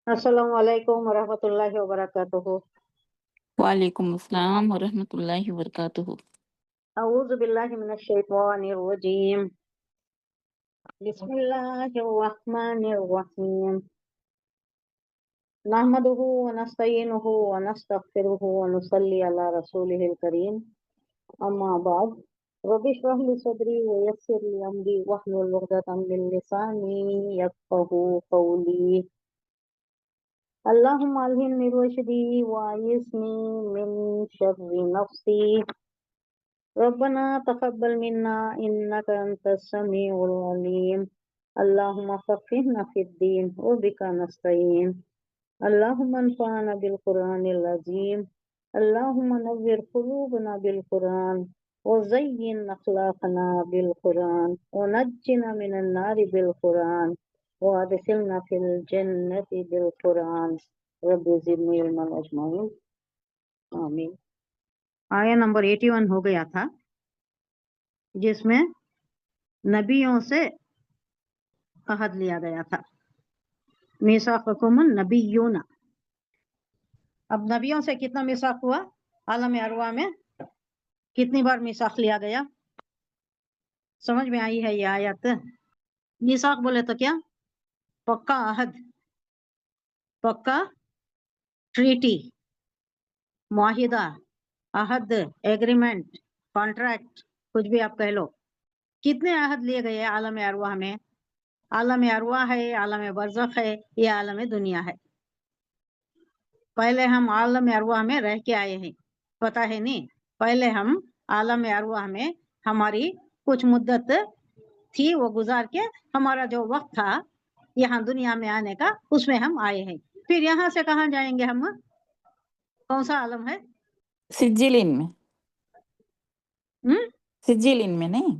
अस्सलामु अलैकुम वरहमतुल्लाहि वबरकातुहू। वालेकुम अस्सलाम वरहमतुल्लाहि वबरकातुहू। अऊज़ु बिल्लाहि मिनश शैतानिर रजीम। बिस्मिल्लाहिर रहमानिर रहीम। नहमदुहु व नस्तईनुहु व नस्तगफिरुहु व नुसल्ली अला रसूलिहिल करीम। अम्मा बाद। रब्बि इश्रह ली सदरी व यस्सिर ली अमरी वहलुल उक़दतम मिन लिसानी यफ़क़हू क़ौली। अल्लाहुम्मा अल्हिमनी रुश्दी व अय्यिज़नी मिन शर्रि नफ्सी। रब्बना तक़ब्बल मिन्ना इन्नका अंतस समीउल अलीम। अल्लाहुम्मा फ़क़्हिना फ़िद्दीन व बिका नस्तईन। अल्लाहुम्मा अन्फ़अना बिल क़ुरआनिल अज़ीम। अल्लाहुम्मा नव्विर क़ुलूबना बिल क़ुरआन व ज़य्यिन अख़लाक़ना बिल क़ुरआन व नज्जिना मिनन नारि बिल क़ुरआन व अदख़िलना फ़िल जन्नति बिल क़ुरआन। रब्बि ज़िदनी इल्मन अजमाइन। आमीन। आया नंबर 81 हो गया था, जिसमें नबियों से अहद लिया गया था। मीसाक़कुम नबिय्यूना। अब नबियों से कितना मीसाक हुआ? आलम अरवा में कितनी बार मीसाक लिया गया? समझ में आई है ये आयत? मीसाक बोले तो क्या? पक्का अहद, पक्का ट्रीटी, मुआहिदा, अहद, एग्रीमेंट, कॉन्ट्रैक्ट, कुछ भी आप कह लो। कितने अहद लिए गए आलम अरवा में? आलम अरवा है, आलम बरज़ख है, ये आलम दुनिया है। पहले हम आलम अरवा में रह के आए हैं, पता है नहीं? पहले हम आलम अरवा में हमारी कुछ मुद्दत थी, वो गुजार के हमारा जो वक्त था यहाँ दुनिया में आने का, उसमें हम आए हैं। फिर यहाँ से कहाँ जाएंगे हम? कौन सा आलम है? सिज्जिलिन में। सिज्जिलिन में नहीं,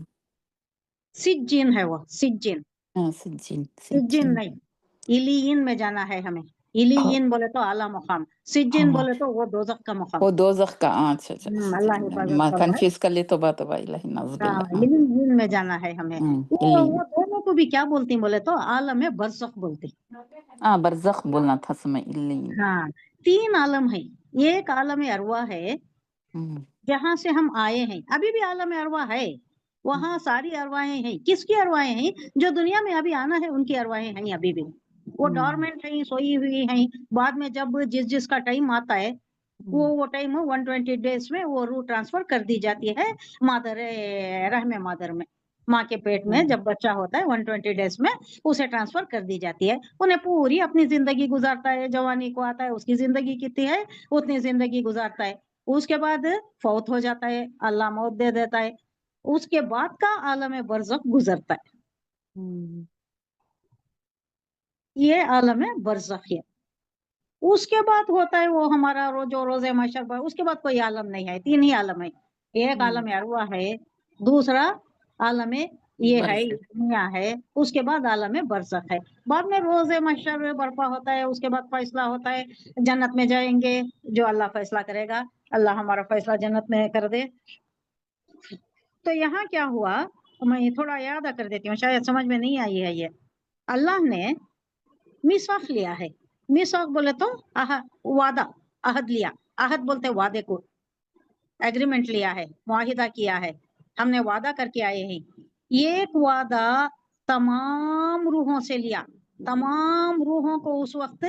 सिज्जिन है वो, सिज्जिन। हाँ सिज्जिन सिज्जिन नहीं, इलीयिन में जाना है हमें। इलीयिन बोले तो आला मुकाम, सिज्जिन बोले तो वो दोज़ख का मुकाम। वो दोज़ख का। अच्छा अच्छा, अल्लाह हिफाजत मैं फरमाए। कंफ्यूज कर ली तो बात इलाही हाँ, नज़बिल्लाह। इलीयिन में जाना है हमें। वो दोनों को भी क्या बोलती बोले तो आलम बरज़ख बोलती। हाँ बरज़ख बोलना था समय इल्लीन। हाँ, 3 आलम है। एक आलम अरवा है जहाँ से हम आए हैं, अभी भी आलम अरवा है, वहाँ सारी अरवाहें हैं। किसकी अरवाहें हैं? जो दुनिया में अभी आना है उनकी अरवाहें हैं अभी भी। वो डॉर्मेंट हैं, सोई हुई हैं। बाद में जब जिसका टाइम आता है, वो टाइम 120 डेज में वो रूह ट्रांसफर कर दी जाती है मादर रहमे मादर में। माँ के पेट में जब बच्चा होता है 120 डेज में उसे ट्रांसफर कर दी जाती है। उन्हें पूरी अपनी जिंदगी गुजारता है, जवानी को आता है, उसकी जिंदगी कितनी है उतनी जिंदगी गुजारता है। उसके बाद फौत हो जाता है, अल्लाह मौत दे देता है। उसके बाद का आलम बरज़ख गुजरता है, ये आलम बरज़ख है। उसके बाद होता है वो हमारा रोजे महशर पर। उसके बाद कोई आलम नहीं है, 3 ही आलम है। एक आलम अरवा है, दूसरा आलम ये है दुनिया है, उसके बाद आलम बरज़ख है। बाद में रोजे महशर बर्पा होता है, उसके बाद फैसला होता है, जन्नत में जाएंगे जो अल्लाह फैसला करेगा। अल्लाह हमारा फैसला जन्नत में कर दे। तो यहाँ क्या हुआ, मैं थोड़ा याद कर देती हूँ, शायद समझ में नहीं आई है ये। अल्लाह ने मीसाक लिया है। मीसाक बोले तो वादा, अहद लिया। अहद बोलते वादे को, एग्रीमेंट लिया है, मुआहिदा किया है, हमने वादा करके आए हैं। ये एक वादा तमाम रूहों से लिया। तमाम रूहों को उस वक्त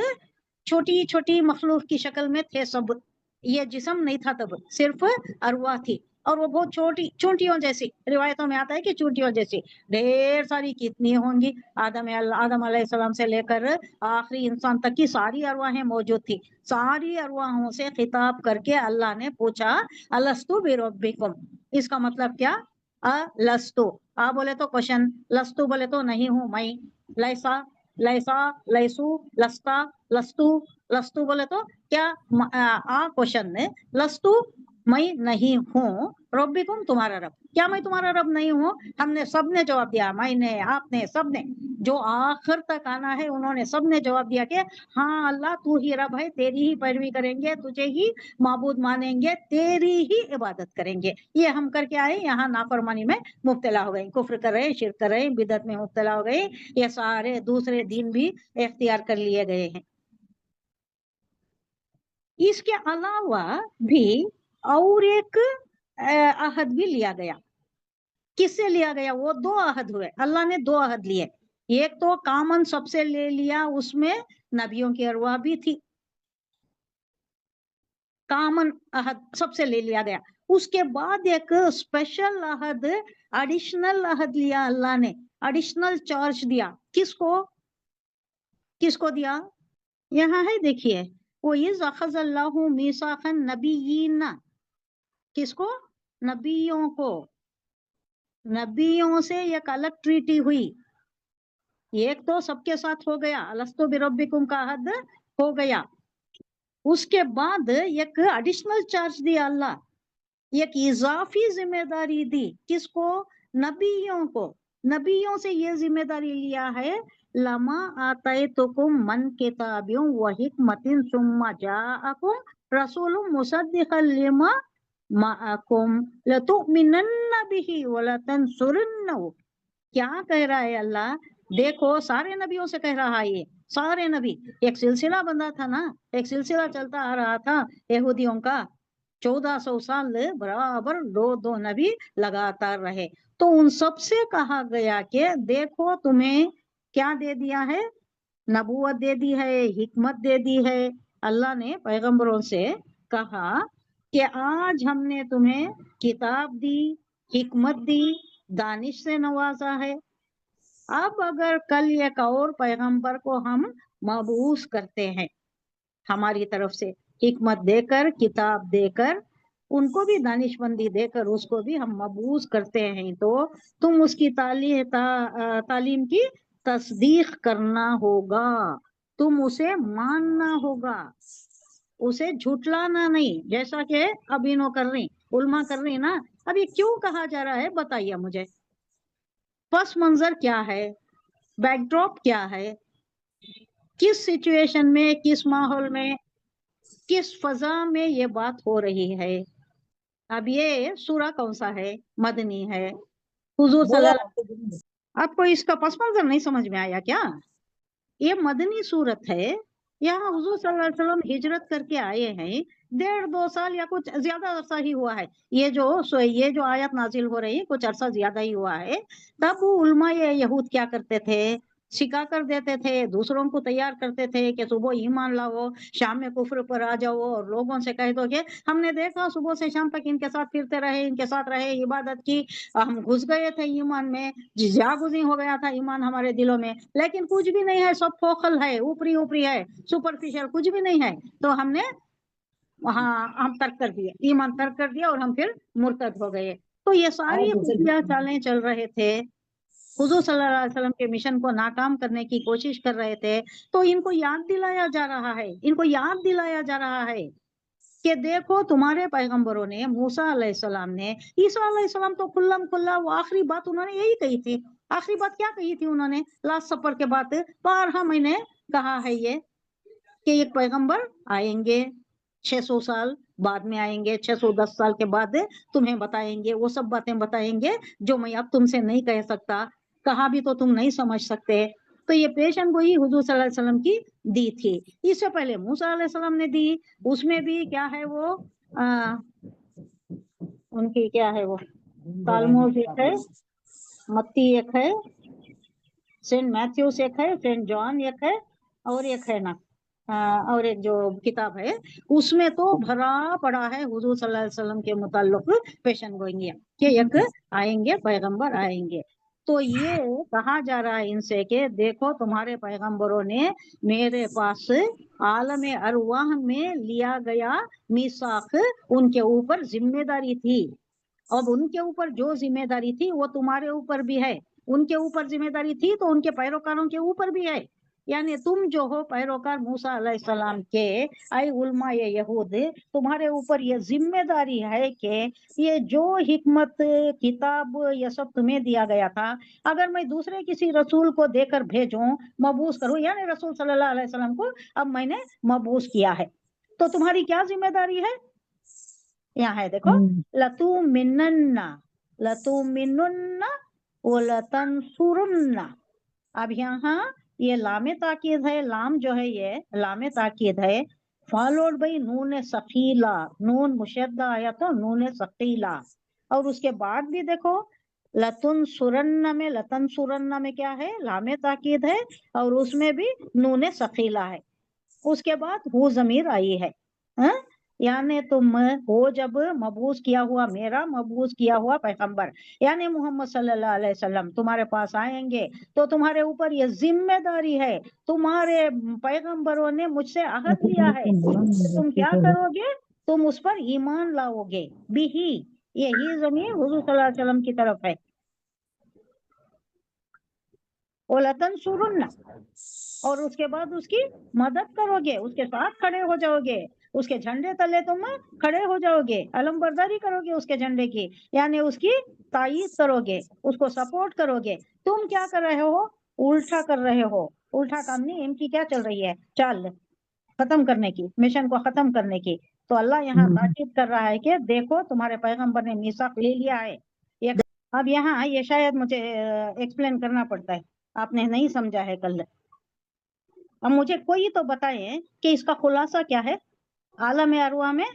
छोटी छोटी मखलूक की शक्ल में थे सब। ये जिस्म नहीं था तब, सिर्फ अरवा थी, और वो बहुत छोटी चूंटियों जैसी। रिवायतों में आता है कि चूंटियों जैसी ढेर सारी कितनी होंगी। आदम अलैहिस्सलाम से लेकर आखिरी इंसान तक की सारी अरवाहें मौजूद थी। सारी अरवाहों से खिताब करके अल्लाह ने पूछा, अलस्तु बिरब्बिकुम। इसका मतलब क्या? लस्तु, आ बोले तो क्वेश्चन, लस्तु बोले तो नहीं हूं मैं। लैसा, लैसा, लैसु, लस्ता, लस्तु, लस्तु बोले तो क्या? क्वेश्चन है, लस्तु मैं नहीं हूँ, रब्बिकुम तुम्हारा रब। क्या मैं तुम्हारा रब नहीं हूँ? हमने सबने जवाब दिया, मैंने, आपने, सबने। जो आखिर तक आना है उन्होंने सबने जवाब दिया कि हाँ अल्लाह तू ही रब है, तेरी ही पैरवी करेंगे, तुझे ही माबूद मानेंगे, तेरी ही इबादत करेंगे। ये हम करके आए, यहाँ नाफरमानी में मुब्तला हो गए, कुफ्र कर रहे, शिर्क कर रहे, बिदत में मुब्तला हो गए। ये सारे दूसरे दीन भी इख्तियार कर लिए गए हैं। इसके अलावा भी और एक अहद भी लिया गया। किससे लिया गया? वो 2 अहद हुए, अल्लाह ने 2 अहद लिए। एक तो कॉमन सबसे ले लिया, उसमें नबियों की अरवाह भी थी, कॉमन अहद सबसे ले लिया गया। उसके बाद एक स्पेशल अहद, एडिशनल अहद लिया अल्लाह ने, एडिशनल चार्ज दिया। किसको? किसको दिया? यहाँ है, देखिए, वो इज़ अखज़ल्लाहु मीसाक़न नबिय्यीन, किसको? नबियों को, नबियों से एक अलग ट्रीटी हुई। एक तो सबके साथ हो गया, अलस्तु बिरब्बिकुम का अहद हो गया। उसके बाद एक एडिशनल चार्ज दिया अल्लाह, एक इजाफी जिम्मेदारी दी। किसको? नबियों को। नबियों से ये जिम्मेदारी लिया है, लमा आतैतुकुम मन किताबियों व हिकमतिन सुम्मा जाअकुम रसूलुम मुसद्दिक़न लिमा माअकुम लतुमिनन्ना बिही व लतंसुरुन्नहु। क्या कह रहा है अल्लाह? देखो, सारे नबियों से कह रहा है, ये सारे नबी, एक सिलसिला बंधा था ना, एक सिलसिला चलता आ रहा था यहूदियों का, 1400 साल बराबर 2 नबी लगातार रहे। तो उन सब से कहा गया कि देखो, तुम्हें क्या दे दिया है? नबूवत दे दी है, हिकमत दे दी है। अल्लाह ने पैगंबरों से कहा कि आज हमने तुम्हें किताब दी, हिकमत दी, दानिश से नवाजा है। अब अगर कल एक और पैगंबर को हम मबूस करते हैं, हमारी तरफ से हिकमत देकर, किताब देकर, उनको भी दानिशमंदी देकर उसको भी हम मबूस करते हैं, तो तुम उसकी तालीम की तस्दीक करना होगा, तुम उसे मानना होगा, उसे झुटलाना नहीं। जैसा कि अब इन्हों कर रही, उल्मा कर रही ना। अब ये क्यों कहा जा रहा है, बताइए मुझे। पस मंजर क्या है, बैकड्रॉप क्या है, किस सिचुएशन में, किस माहौल में, किस फजा में ये बात हो रही है? अब ये सूरा कौन सा है? मदनी है। हुजूर सल्लल्लाहु, आपको इसका पस मंजर नहीं समझ में आया क्या? ये मदनी सूरत है। यहाँ हुजूर सल्लल्लाहु अलैहि वसल्लम हिजरत करके आए हैं, 1.5-2 साल या कुछ ज्यादा अरसा ही हुआ है। ये जो आयत नाजिल हो रही है, कुछ अरसा ज्यादा ही हुआ है। तब वो उलमा ये यहूद क्या करते थे? सिखा कर देते थे, दूसरों को तैयार करते थे कि सुबह ईमान लाओ, शाम में कुफ्र पर आ जाओ, और लोगों से कह दो कि हमने देखा सुबह से शाम तक इनके साथ फिरते रहे, इनके साथ रहे, इबादत की, हम घुस गए थे ईमान में, जागुजी हो गया था ईमान हमारे दिलों में, लेकिन कुछ भी नहीं है, सब फोकल है, ऊपरी ऊपरी है, सुपरफिशियल कुछ भी नहीं है। तो हमने हम तर्क कर दिए, ईमान तर्क कर दिया, और हम फिर मुर्तद हो गए। तो ये सारी खुफिया चालें चल रहे थे, हुजूर सल्लल्लाहु अलैहि वसल्लम के मिशन को नाकाम करने की कोशिश कर रहे थे। तो इनको याद दिलाया जा रहा है, इनको याद दिलाया जा रहा है कि देखो, तुम्हारे पैगंबरों ने, मूसा अलैहिस्सलाम ने, ईसा अलैहिस्सलाम तो खुल्लम खुल्ला, वो आखिरी बात उन्होंने यही कही थी। आखिरी बात क्या कही थी उन्होंने? लास्ट सफर के बाद बारहा मैंने कहा है ये कि एक पैगंबर आएंगे, 600 साल बाद में आएंगे, 610 साल के बाद तुम्हें बताएंगे, वो सब बातें बताएंगे जो मैं अब तुमसे नहीं कह सकता, कहा भी तो तुम नहीं समझ सकते। तो ये पेशन गोई हुजूर सल्लल्लाहु अलैहि वसल्लम की दी थी। इससे पहले मूसा अलैहि सलाम ने दी, उसमें भी क्या है वो, उनकी क्या है वो, तालमूद एक है, मत्ती एक है, सेंट मैथ्यूस एक है, सेंट जॉन एक है, और एक है ना, और एक जो किताब है, उसमें तो भरा पड़ा है हुजूर सल्लल्लाहु अलैहि वसल्लम के मुताल्लिक पेशन गोइंग कि एक आएंगे, पैगंबर आएंगे। तो ये कहा जा रहा है इनसे कि देखो, तुम्हारे पैगंबरों ने मेरे पास आलम अरवाह में लिया गया मीसाक, उनके ऊपर जिम्मेदारी थी। अब उनके ऊपर जो जिम्मेदारी थी वो तुम्हारे ऊपर भी है, उनके ऊपर जिम्मेदारी थी तो उनके पैरोकारों के ऊपर भी है। यानी तुम जो हो पैरोकार मूसा अलैहिस्सलाम के, आई उलमा ये यहूद, तुम्हारे ऊपर ये जिम्मेदारी है कि ये जो हिकमत, किताब, ये सब तुम्हें दिया गया था, अगर मैं दूसरे किसी रसूल को देकर भेजूं, मबूस करूं, यानी रसूल सल्लल्लाहु अलैहि वसल्लम को अब मैंने मबूस किया है, तो तुम्हारी क्या जिम्मेदारी है? यहाँ है देखो, लतू मिन्नन्ना, लतू मिन्नुन्ना व लतंसुरुन्ना। अब यहाँ ये लामे ताकीद है, लाम जो है ये लामे ताकीद है, फॉलोड बाई नून सकीला, नून मुशद्दा आया तो नून सकीला। और उसके बाद भी देखो लतुन सुरन्ना में क्या है, लामे ताकीद है और उसमें भी नून सकीला है। उसके बाद हु जमीर आई है, यानी तुम हो जब मबूस किया हुआ, मेरा मबूस किया हुआ पैगंबर यानी मोहम्मद सल्लल्लाहु अलैहि वसल्लम तुम्हारे पास आएंगे तो तुम्हारे ऊपर ये जिम्मेदारी है, तुम्हारे पैगंबरों ने मुझसे अहद लिया है, तुम क्या करोगे, तुम उस पर ईमान लाओगे। बिही, यही जमीन हुजूर सल्लल्लाहु अलैहि वसल्लम की तरफ है। वलतंसुरुन्ना, और उसके बाद उसकी मदद करोगे, उसके साथ खड़े हो जाओगे, उसके झंडे तले तुम खड़े हो जाओगे, अलमबरदारी करोगे उसके झंडे की, यानी उसकी तायीद करोगे, उसको सपोर्ट करोगे। तुम क्या कर रहे हो, उल्टा कर रहे हो। उल्टा काम नहीं, इनकी क्या चल रही है, चाल खत्म करने की, मिशन को खत्म करने की। तो अल्लाह यहाँ ताकीद कर रहा है कि देखो तुम्हारे पैगंबर ने मीसाक ले लिया है। अब यहाँ ये शायद मुझे एक्सप्लेन करना पड़ता है, आपने नहीं समझा है कल। अब मुझे कोई तो बताए कि इसका खुलासा क्या है। आलम अरवा में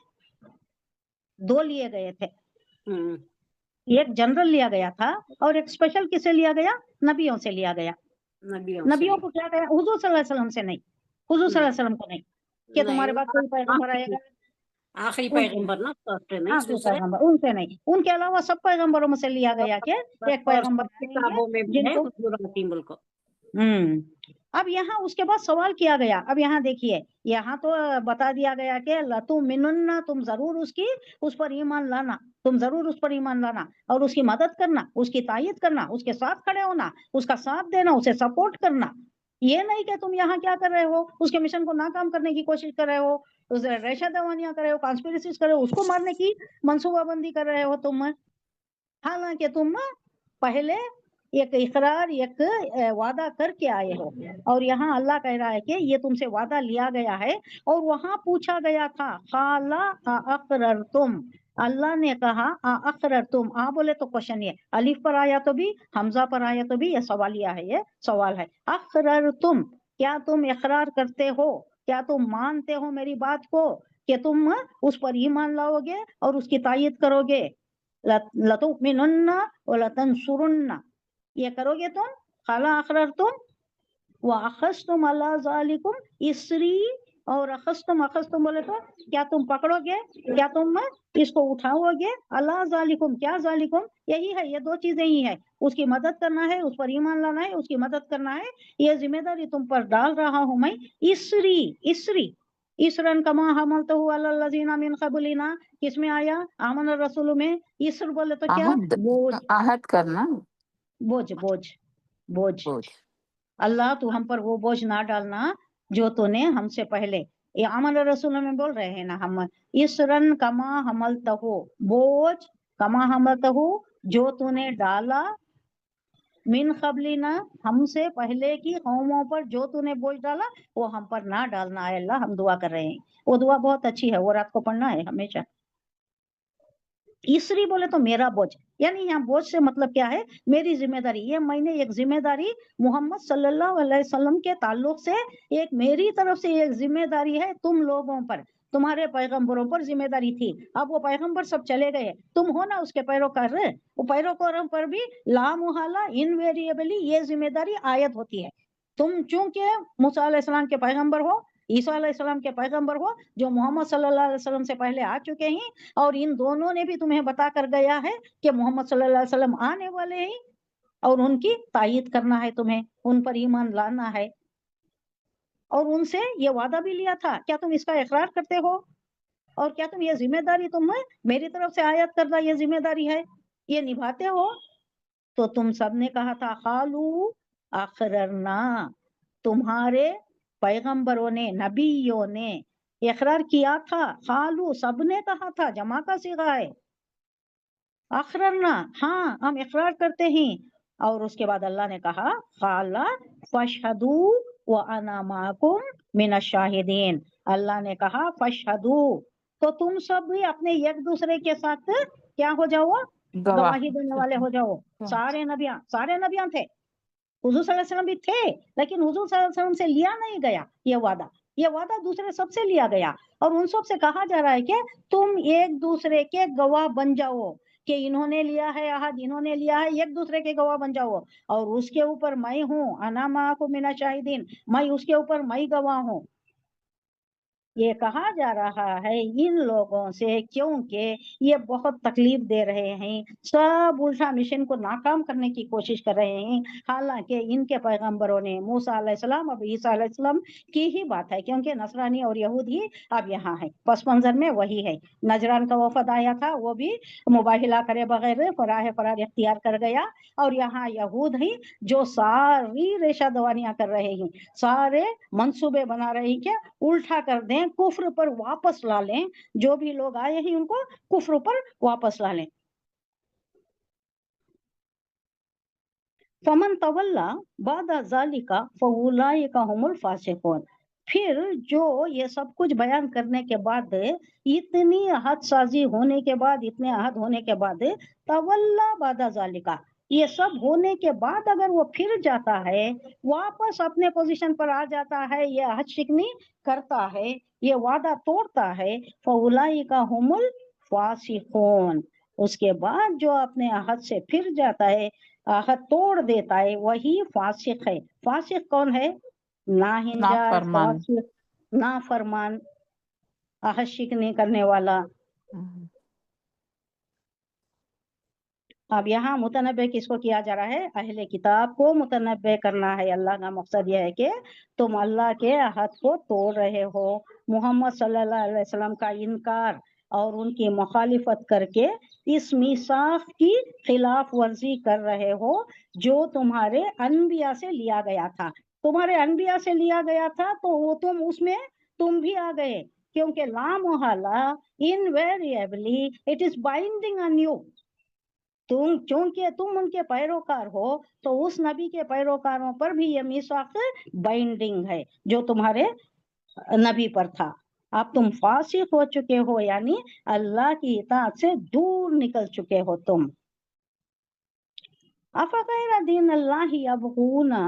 2 लिए गए थे, एक जनरल लिया गया था और एक स्पेशल किसे लिया गया, नबियों से लिया गया। नबियों को क्या गया, हुजूर सल्लल्लाहु अलैहि वसल्लम से नहीं, हुजूर सल्लल्लाहु अलैहि वसल्लम को नहीं, कि तुम्हारे बाद कोई पैगंबर आएगा, आखिरी पैगंबर ना, आखिरी पैगंबर उनसे नहीं, उनके अलावा सब पैगंबरों में से लिया गया कि एक पैगंबर किताबों में भी है हुजूर को। अब यहाँ उसके बाद सवाल किया गया। अब यहाँ देखिए, यहाँ तो बता दिया गया कि लतु मिनुन्ना, तुम जरूर उसकी उस पर ईमान लाना, तुम जरूर उस पर ईमान लाना और उसकी मदद करना, उसकी तायीद करना, उसके साथ खड़े होना, उसका साथ देना, उसे सपोर्ट करना। ये नहीं कि तुम यहाँ क्या कर रहे हो, उसके मिशन को नाकाम करने की कोशिश कर रहे हो, उसे रेशा दवानियां कर रहे हो, कॉन्स्पिरेसीज कर रहे हो, उसको मारने की मंसूबाबंदी कर रहे हो तुम। हालांकि तुम पहले एक इकरार, एक वादा करके आए हो, और यहाँ अल्लाह कह रहा है कि ये तुमसे वादा लिया गया है। और वहां पूछा गया था खाला अकरर तुम, अल्लाह ने कहा अकरर तुम, बोले तो क्वेश्चन, ये अलिफ पर आया तो भी, हमजा पर आया तो भी, ये सवालिया है, ये सवाल है। अकरर तुम, क्या तुम इकरार करते हो, क्या तुम मानते हो मेरी बात को कि तुम उस पर ईमान लाओगे और उसकी तायीद करोगे। लतुमिनुन्ना व लतंसुरुन्ना, ये करोगे तुम। खाला अखरर तुम व अखस्तुम अला ज़ालिकुम इसरी, और अखस्तुम बोले तो क्या तुम पकड़ोगे, क्या तुम इसको उठाओगे, अला ज़ालिकुम, क्या ज़ालिकुम, यही है, ये 2 चीजें ही है, उसकी मदद करना है, उस पर ईमान लाना है, उसकी मदद करना है, ये जिम्मेदारी तुम पर डाल रहा हूं मैं। इसरी इसरन कमा हमलतहु अलल लज़ीना मिन क़बलिना, किसमें आया, आमन रसूल में। इसर बोले तो क्या, बोझ, आहद करना, बोझ। अल्लाह तू हम पर वो बोझ ना डालना जो तूने हमसे पहले, ये आमन रसूल में बोल रहे हैं ना हम, इसरन कमा हमलतहु, बोझ, कमा हमलतहु, जो तूने डाला, मिन क़बलिना, हमसे पहले की कौमों पर जो तूने बोझ डाला वो हम पर ना डालना है अल्लाह, हम दुआ कर रहे हैं। वो दुआ बहुत अच्छी है, वो रात को पढ़ना है हमेशा। इसरी बोले तो मेरा बोझ, यानी यहाँ बोझ से मतलब क्या है, मेरी जिम्मेदारी, ये मैंने एक जिम्मेदारी मोहम्मद सल्लल्लाहु अलैहि वसल्लम के ताल्लुक से, एक मेरी तरफ से एक जिम्मेदारी है तुम लोगों पर, तुम्हारे पैगंबरों पर जिम्मेदारी थी। अब वो पैगंबर सब चले गए, तुम हो ना उसके पैरोकार, वो पैरोकारों पर भी लामुहाला इनवेरिएबली ये जिम्मेदारी आयत होती है। तुम चूंकि मूसा अलैहिस्सलाम के पैगंबर हो, ईसा अलैहिस्सलाम के पैगंबर हो, जो मोहम्मद सल्लल्लाहु अलैहि वसल्लम से पहले आ चुके हैं, और इन दोनों ने भी तुम्हें बता कर गया है कि मोहम्मद सल्लल्लाहु अलैहि वसल्लम आने वाले हैं, और उनकी तायीद करना है तुम्हें, उन पर ईमान लाना है, और उनसे ये वादा भी लिया था। क्या तुम इसका इकरार करते हो, और क्या तुम ये जिम्मेदारी, तुम्हें मेरी तरफ से आयत करदा ये जिम्मेदारी है, ये निभाते हो। तो तुम सब ने कहा था खालू अकररना, तुम्हारे पैगंबरों ने, नबियों ने इकरार किया था। खालू, सबने कहा था, जमा का सीगा है, अकररना, हाँ हम इकरार करते हैं। और उसके बाद अल्लाह ने कहा खाला फशहदू व अना माकुम मिनश शाहिदीन, अल्लाह ने कहा फशहदू, तो तुम सब भी अपने एक दूसरे के साथ क्या हो जाओ, गवाही देने वाले हो जाओ। सारे नबियां थे, हुजूर सल्लल्लाहु अलैहि वसल्लम भी थे, लेकिन हुजूर सल्लल्लाहु अलैहि वसल्लम से लिया नहीं गया ये वादा, ये वादा दूसरे सबसे लिया गया और उन सब से कहा जा रहा है कि तुम एक दूसरे के गवाह बन जाओ कि इन्होंने लिया है अहद, इन्होंने लिया है, एक दूसरे के गवाह बन जाओ। और उसके ऊपर मैं हूँ, अना माअकुम मिना शाहिदीन, मैं उसके ऊपर मैं गवाह हूँ। ये कहा जा रहा है इन लोगों से क्योंकि ये बहुत तकलीफ दे रहे हैं, सब उल्टा मिशन को नाकाम करने की कोशिश कर रहे हैं। हालांकि इनके पैगंबरों ने मूसा अलैहिस्सलाम अब ईसा अलैहिस्सलाम की ही बात है, क्योंकि नसरानी और यहूद ही अब यहाँ है, पस मंजर में वही है। नजरान का वफद आया था, वो भी मुबाहिला करे बगैर फरार इख्तियार कर गया। और यहाँ यहूद ही जो सारी रेशा दवानियां कर रहे हैं, सारे मंसूबे बना रहे हैं कि उल्टा कर दें, कुफ्र पर वापस ला लें, जो भी लोग आए हैं उनको कुफ्र पर वापस ला लें। फमन तवल्ला बाद ज़ालिका फउलाइका हुमुल फासिकून। फिर जो ये सब कुछ बयान करने के बाद, इतनी हद साजी होने के बाद, इतने अहद होने के बाद, तवल्ला बाद ज़ालिका, ये सब होने के बाद अगर वो फिर जाता है, वापस अपने पोजीशन पर आ जाता है, ये अहद शिकनी करता है, ये वादा तोड़ता है, फउलाइका हुमुल फासिकून, उसके बाद जो अपने अहद से फिर जाता है, अहद तोड़ देता है, वही फासिक है। फासिक कौन है? नाहिंजाज, नाफरमान। फासिक, नाफरमान, अहद शिकनी करने वाला। अब यहाँ मुतनब्बे किसको किया जा रहा है? अहले किताब को मुतनब्बे करना है। अल्लाह का मकसद यह है कि तुम अल्लाह के अहद को तोड़ रहे हो, मोहम्मद सल्लल्लाहु अलैहि वसल्लम का इनकार और उनकी मुखालिफत करके इस मीसाक की खिलाफ वर्जी कर रहे हो जो तुम्हारे अनबिया से लिया गया था। तुम्हारे अनबिया से लिया गया था तो वो तुम उसमें तुम भी आ गए, क्योंकि ला मुहाला invariably it is binding on you. तुम क्योंकि तुम उनके पैरोकार हो तो उस नबी के पैरोकारों पर भी ये मीसाक बाइंडिंग है जो तुम्हारे नबी पर था। अब तुम फासिक हो चुके हो, यानी अल्लाह की इताअत से दूर निकल चुके हो तुम। अफ़ग़ैर दीन अल्लाह यबग़ूना,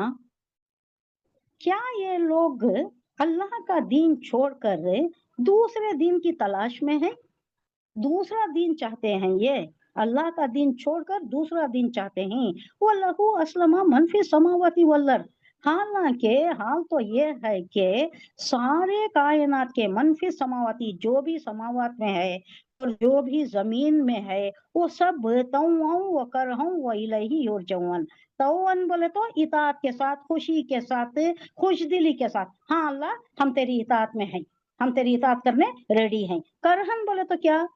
क्या ये लोग अल्लाह का दीन छोड़कर दूसरे दीन की तलाश में हैं? दूसरा दीन चाहते हैं, ये अल्लाह का दीन छोड़कर दूसरा दीन चाहते हैं। वो लहू अस्लमा मन फी समावाति वल अर्द, हालांकि हाल तो ये है कि सारे कायनात के मनफी समावाती, जो भी समावात में है और जो भी जमीन में है, वो सब तौअन व करहन व इलैहि युरजऊन। तौअन बोले तो इताअत के साथ, खुशी के साथ, खुशदिली के साथ, हाँ अल्लाह हम तेरी इताअत में हैं, हम तेरी इताअत करने रेडी हैं। करहन बोले तो क्या?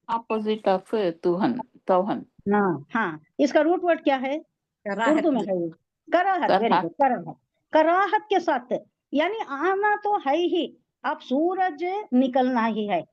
ऑपोजिट ऑफ तुहन, तौहन। हाँ, इसका रूट वर्ड क्या है? उर्दू में है कराहत। वेरी कराहत। गुड, कराहत। कराहत के साथ, यानी आना तो है ही, अब सूरज निकलना ही है।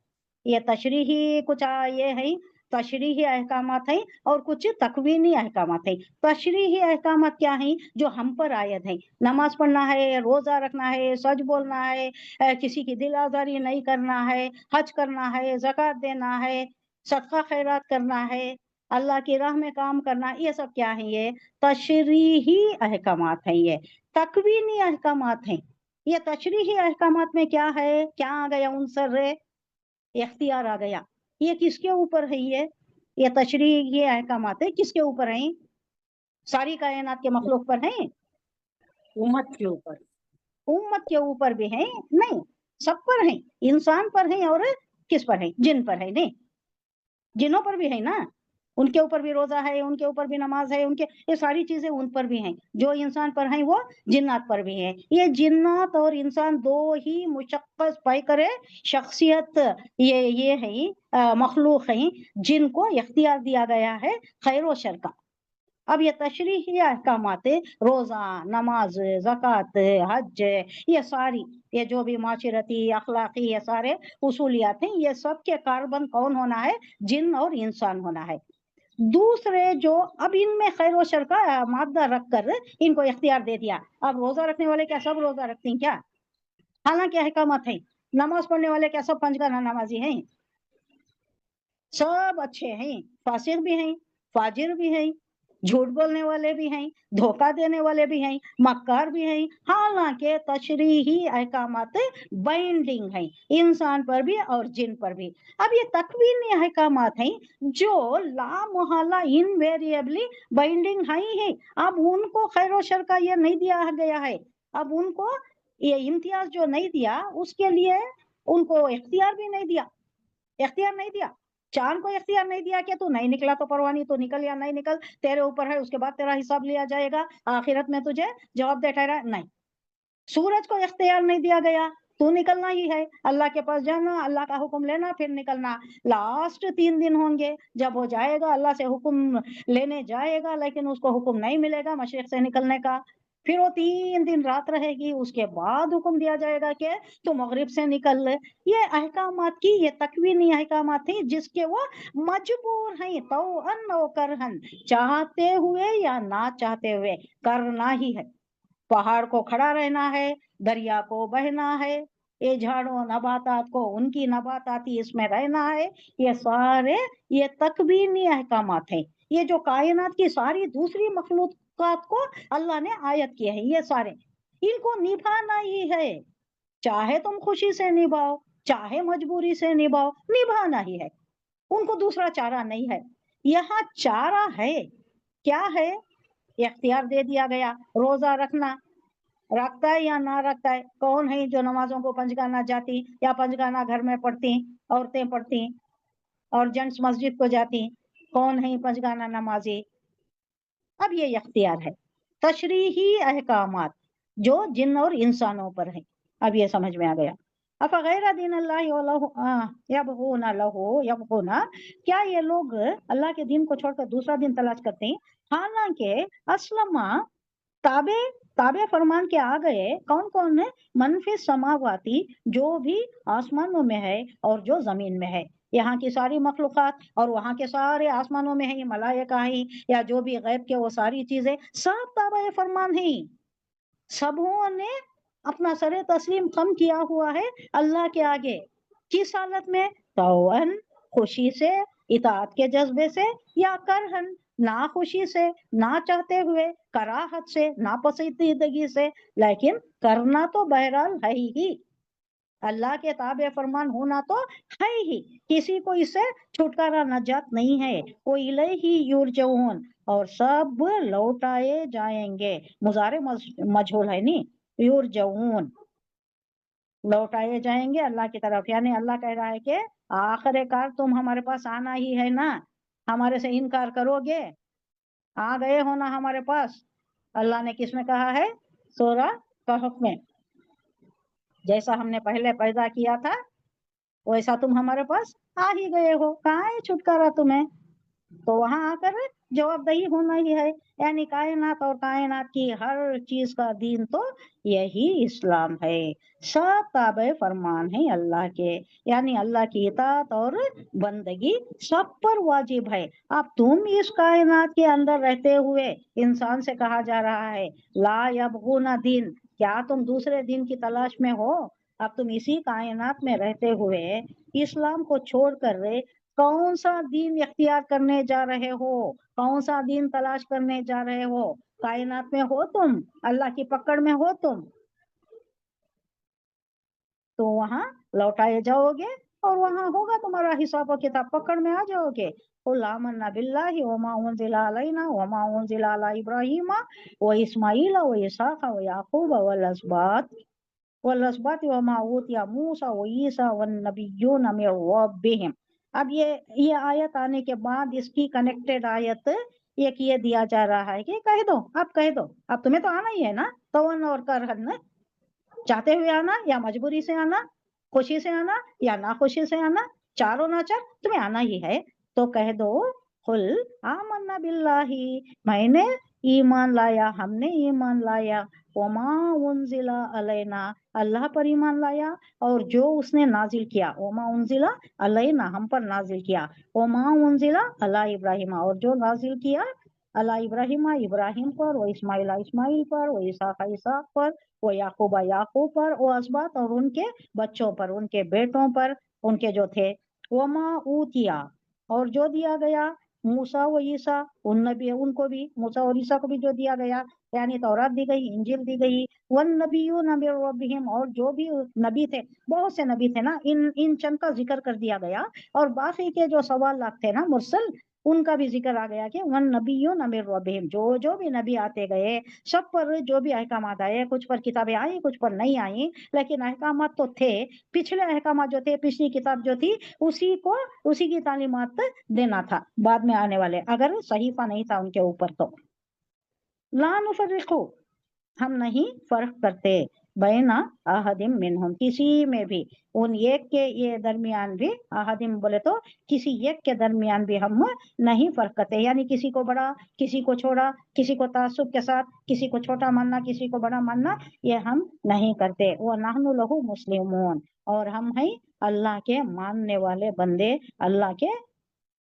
ये तशरीही कुछ ये है, तशरीही अहकामात है और कुछ तकवीनी अहकामात है। तशरीही अहकामात क्या है? जो हम पर आयत है, नमाज पढ़ना है, रोजा रखना है, सच बोलना है, किसी की दिल आजारी नहीं करना है, हज करना है, ज़कात देना है, सदका खैरात करना है, अल्लाह की राह में काम करना, ये सब क्या है? ये तशरीही अहकामात है। ये तकवीनी अहकामात हैं। ये तशरीही अहकामात में क्या है? क्या आ गया? उनसर इख्तियार आ गया। ये किसके ऊपर है? ये तशरीही अहकामात है किसके ऊपर है? सारी कायनात के मखलूक पर है? उम्मत के ऊपर। उम्मत के ऊपर भी है? नहीं, सब पर है। इंसान पर है और किस पर है? जिन पर है। नहीं, जिनों पर भी है ना, उनके ऊपर भी रोजा है, उनके ऊपर भी नमाज है, उनके ये सारी चीजें उन पर भी हैं। जो इंसान पर हैं वो जिन्नात पर भी है। ये जिन्नात और इंसान दो ही मुशक्कस पैकरे शख्सियत ये है, मखलूक हैं जिनको इख्तियार दिया गया है खैर व शर का। अब ये तशरीही अहकामात, रोजा, नमाज, ज़कात, हज, ये सारी, ये जो भी माशरती अखलाकी ये सारे उसूलियात हैं, ये सब के कारबन कौन होना है? जिन और इंसान होना है। दूसरे जो अब इनमें खैर व शर का मादा रखकर इनको इख्तियार दे दिया। अब रोजा रखने वाले क्या सब रोजा रखते हैं क्या? हालांकि अहकामात है। नमाज पढ़ने वाले क्या सब पंजगाना नमाजी हैं? सब अच्छे हैं, फासिक भी हैं, फाजिर भी हैं, جھوٹ بولنے والے بھی ہیں، دھوکہ دینے والے بھی ہیں، مکار بھی ہیں، حالانکہ تشریحی احکامات بائنڈنگ ہیں انسان پر بھی اور جن پر بھی۔ اب یہ تکوینی احکامات ہیں جو لا محالہ انویریبلی بائنڈنگ ہیں، اب ان کو خیر و شر کا یہ نہیں دیا گیا ہے، اب ان کو یہ امتیاز جو نہیں دیا اس کے لیے ان کو اختیار بھی نہیں دیا، اختیار نہیں دیا۔ چاند کو اختیار نہیں دیا کہ تو نہیں نکلا تو پرواہ نہیں، تو نکل یا نہیں نکل تیرے اوپر ہے، اس کے بعد تیرا حساب لیا جائے گا، آخرت میں تجھے جواب دہ ٹھہرا نہیں۔ سورج کو اختیار نہیں دیا گیا، تو نکلنا ہی ہے، اللہ کے پاس جانا، اللہ کا حکم لینا، پھر نکلنا۔ لاسٹ 3 دن ہوں گے جب وہ جائے گا اللہ سے حکم لینے جائے گا، لیکن اس کو حکم نہیں ملے گا مشرق سے نکلنے کا، پھر وہ 3 دن رات رہے گی، اس کے بعد حکم دیا جائے گا کہ تو مغرب سے نکل۔ یہ احکامات کی یہ تکوینی احکامات ہیں جس کے وہ مجبور ہیں طوعاً و کرہن، چاہتے ہوئے یا نہ چاہتے ہوئے کرنا ہی ہے۔ پہاڑ کو کھڑا رہنا ہے، دریا کو بہنا ہے، یہ جھاڑوں نباتات کو ان کی نباتاتی اس میں رہنا ہے، یہ سارے یہ تکوینی احکامات ہیں۔ یہ جو کائنات کی ساری دوسری مخلوقات کو اللہ نے آیت کیے ہیں، یہ سارے ان کو نبھانا ہی ہے، چاہے تم خوشی سے نبھاؤ چاہے مجبوری سے نبھاؤ، نبھانا ہی ہے، ان کو دوسرا چارہ نہیں ہے۔ یہاں چارہ ہے، کیا ہے؟ اختیار دے دیا گیا، روزہ رکھنا، رکھتا ہے یا نہ رکھتا ہے؟ کون ہے جو نمازوں کو پنجگانہ جاتی یا پنجگانہ گھر میں پڑھتی؟ عورتیں پڑھتی اور جنٹس مسجد کو جاتی، کون ہے پنجگانہ نمازی؟ اب یہ اختیار ہے، تشریحی احکامات جو جن اور انسانوں پر ہیں۔ اب یہ سمجھ میں آ گیا۔ افغیر دین اللہ یبغون لہ یبغون، کیا یہ لوگ اللہ کے دین کو چھوڑ کر دوسرا دین تلاش کرتے ہیں؟ حالانکہ اسلم تابع فرمان کے آ گئے کون کون ہے؟ منفی سماواتی، جو بھی آسمانوں میں ہے اور جو زمین میں ہے، یہاں کی ساری مخلوقات اور وہاں کے سارے آسمانوں میں ہے، ملائکہ ہیں یا جو بھی غیب کے وہ ساری چیزیں، سب تابع فرمان ہیں، سبوں نے اپنا سر تسلیم خم کیا ہوا ہے اللہ کے آگے۔ کس حالت میں؟ طوعاً، خوشی سے، اطاعت کے جذبے سے، یا کرہن، نہ خوشی سے، نہ چاہتے ہوئے، کراہت سے، ناپسندیدگی سے، لیکن کرنا تو بہرحال ہے ہی، اللہ کے تابع فرمان ہونا تو ہے ہی، کسی کو اس سے چھٹکارا نجات نہیں ہے۔ وَإِلَيْهِ يُرْجَعُونَ، اور سب لوٹائے جائیں گے، مضارع مجہول ہے نہیں، یرجعون، لوٹائے جائیں گے اللہ کی طرف، یعنی اللہ کہہ رہا ہے کہ آخر کار تم ہمارے پاس آنا ہی ہے نا، ہمارے سے انکار کرو گے؟ آ گئے ہونا ہمارے پاس۔ اللہ نے کس میں کہا ہے؟ سورہ کہف میں، جیسا ہم نے پہلے پیدا کیا تھا ویسا تم ہمارے پاس آ ہی گئے ہو، کہاں ہے چھٹکارا تمہیں؟ تو وہاں آ کر جواب دہی ہونا ہی ہے، یعنی کائنات اور کائنات کی ہر چیز کا دین تو یہی اسلام ہے، سب تابع فرمان ہیں اللہ کے، یعنی اللہ کی اطاعت اور بندگی سب پر واجب ہے۔ اب تم اس کائنات کے اندر رہتے ہوئے انسان سے کہا جا رہا ہے لا یبغون دین، کیا تم دوسرے دین کی تلاش میں ہو؟ اب تم اسی کائنات میں رہتے ہوئے اسلام کو چھوڑ کر کون سا دین اختیار کرنے جا رہے ہو؟ کون سا دین تلاش کرنے جا رہے ہو؟ کائنات میں ہو تم، اللہ کی پکڑ میں ہو تم، تو وہاں لوٹائے جاؤ گے اور وہاں ہوگا تمہارا حساب و کتاب، پکڑ میں آ جاؤ گے۔ قل آمنا باللہ وما انزل علینا وما انزل علی ابراہیم واسماعیل واسحاق ویعقوب والاسباط وما اوتی موسیٰ وعیسیٰ والنبیون من ربہم۔ اب یہ آیت آنے کے بعد اس کی کنیکٹڈ آیت ایک یہ دیا جا رہا ہے کہ کہہ دو، اب کہہ دو، اب تمہیں تو آنا ہی ہے نا، طوعاً اور کرہن، چاہتے ہوئے آنا یا مجبوری سے آنا، خوشی سے آنا یا ناخوشی سے آنا، چاروں ناچار تمہیں آنا ہی ہے، تو کہہ دو قل آمنا باللہ، میں نے ایمان لایا، ہم نے ایمان لایا، وما انزل علینا، اللہ پر ایمان لایا اور جو اس نے نازل کیا، وما انزل علینا، ہم پر نازل کیا، وما انزل علی ابراہیم، اور جو نازل کیا علی ابراہیم، ابراہیم پر، و اسماعیل اسماعیل پر، و اسحاق اسحاق پر، وہ یعقوب یعقوب پر، وہ اسباط اور ان کے بچوں پر، ان کے بیٹوں پر، ان کے جو تھے، وما اوتیا، اور جو دیا گیا मूसा व ईसा उन नबी उनको भी मूसा और ईसा को भी जो दिया गया, यानी तौरात दी गई, इंजील दी गई। वन नबियुन मिन रब्बिहिम, और जो भी नबी थे, बहुत से नबी थे ना, इन चंद का जिक्र कर दिया गया। और बाकी के जो सवा लाख थे ना मुरसल, उनका भी जिक्र आ गया कि वन नबियुन मिन रब्बिहिम, जो भी नबी आते गए सब पर जो भी अहकामात आए, कुछ पर किताबें आई कुछ पर नहीं आई, लेकिन अहकामात तो थे। पिछले अहकामात जो थे, पिछली किताब जो थी, उसी की तालीमात देना था बाद में आने वाले, अगर सहीफा नहीं था उनके ऊपर तो। ला नुफर्रिकु, हम नहीं फर्क करते, बैना अहदिम मिनहुम, किसी में भी, उन एक के ये दरमियान भी, अहदिम बोले तो किसी एक के दरमियान भी हम नहीं फर्क करते, यानी किसी को बड़ा किसी को छोड़ा, किसी को तासुब के साथ किसी को छोटा मानना किसी को बड़ा मानना, ये हम नहीं करते। वो नहनु लहु मुस्लिमून, और हम हैं अल्लाह के मानने वाले बंदे, अल्लाह के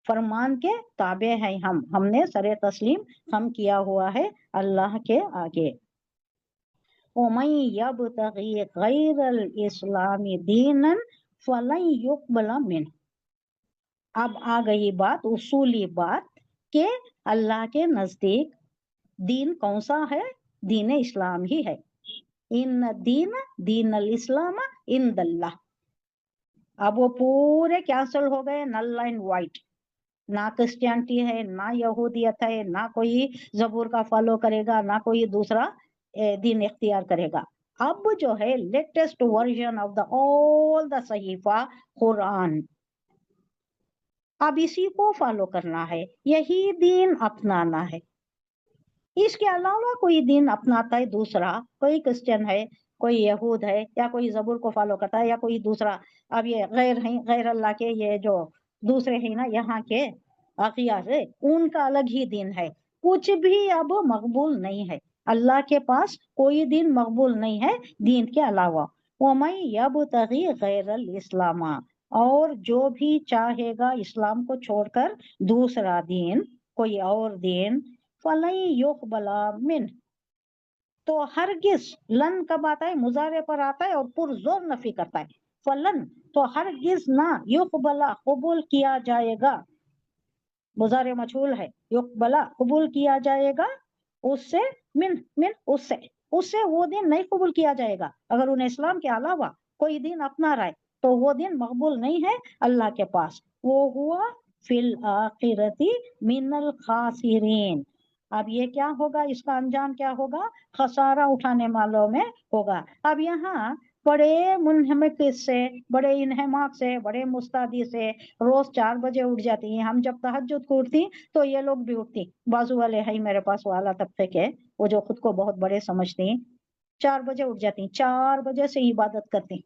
फरमान के ताबे हैं हमने सरे तस्लीम हम किया हुआ है अल्लाह के आगे। ومن यबतगी गैरल इस्लामी दीनन फलन युक़बल मिन्हु। अब आ गई बात, उसूली बात, के अल्लाह के नजदीक दीन कौन सा है? दीन इस्लाम ही है। इन दीन अल इस्लाम इंदल्लाह। अब वो पूरे कैंसल हो गए, नल लाइन वाइट, ना क्रिश्चियनिटी है, ना यहूदियत है, ना कोई जबूर का फॉलो करेगा, ना कोई दूसरा दीन इख्तियार करेगा। अब जो है latest version of the all the सहीफा कुरान, अब इसी को फॉलो करना है, यही दीन अपनाना है। इसके अलावा कोई दीन अपनाता है दूसरा, कोई क्रिश्चियन है, कोई यहूद है, या कोई जबूर को फॉलो करता है, या कोई दूसरा, अब ये गैर है, गैर अल्लाह के ये जो दूसरे हैं ना यहाँ के अगियार है, उनका अलग ही दीन है, कुछ भी अब मकबूल नहीं है। अल्लाह के पास कोई दीन मकबूल नहीं है दीन के अलावा। वमन यबतगी गैरल इस्लाम, और जो भी चाहेगा इस्लाम को छोड़कर दूसरा दीन, कोई और दीन, फलन युक़बला मिन, तो हरगिज, लन कब आता है? मुजारे पर आता है और पुरजोर नफी करता है। फलन तो हरगिज ना, युक़बला कबूल किया जाएगा, मुजारे मजहूल है, युक़बला कबूल किया जाएगा, उससे मिन उससे वो दिन नहीं कबूल किया जाएगा। अगर उन्हें इस्लाम के अलावा कोई दिन अपना रहा है तो वो दिन मकबूल नहीं है अल्लाह के पास। वो हुआ फिल आखिरती मिनल खासिरीन। अब ये क्या होगा, इसका अंजाम क्या होगा? खसारा उठाने वालों में होगा। अब यहाँ बड़े मुनहमिक से, बड़े इन्हमाक से, बड़े मुस्तादी से रोज 4 बजे उठ जाती हैं। हम जब तहज्जुद को उठती तो ये लोग भी उठती, बाजू वाले है मेरे पास वाला तबके के, वो जो खुद को बहुत बड़े समझती हैं, 4 बजे उठ जाती, 4 बजे से इबादत करती।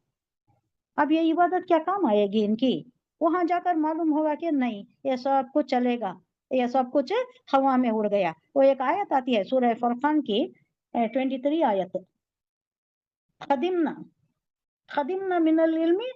अब ये इबादत क्या काम आएगी इनकी? वहां जाकर मालूम होगा कि नहीं, ये सब कुछ चलेगा, ये सब कुछ हवा में उड़ गया। वो एक आयत आती है सूरह फुरकान की 23 आयत, खदिमना मिनल इल्मी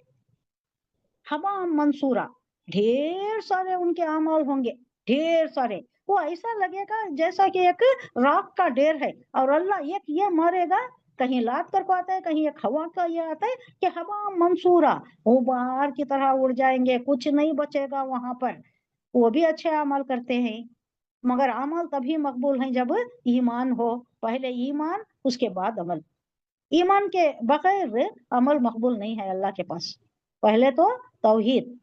हवा मंसूरा, ढेर सारे उनके अमाल होंगे, ढेर सारे। वो ऐसा लगेगा जैसा कि एक राख का ढेर है, और अल्लाह एक ये मारेगा, कहीं लाद कर को आता है, कहीं एक हवा का ये आता है कि हवा मंसूरा, गुबार की तरह उड़ जाएंगे, कुछ नहीं बचेगा वहां पर। वो भी अच्छे अमल करते हैं, मगर अमल तभी मकबूल है जब ईमान हो, पहले ईमान उसके बाद अमल। ईमान के बगैर अमल मकबूल नहीं है अल्लाह के पास। पहले तो तौहीद,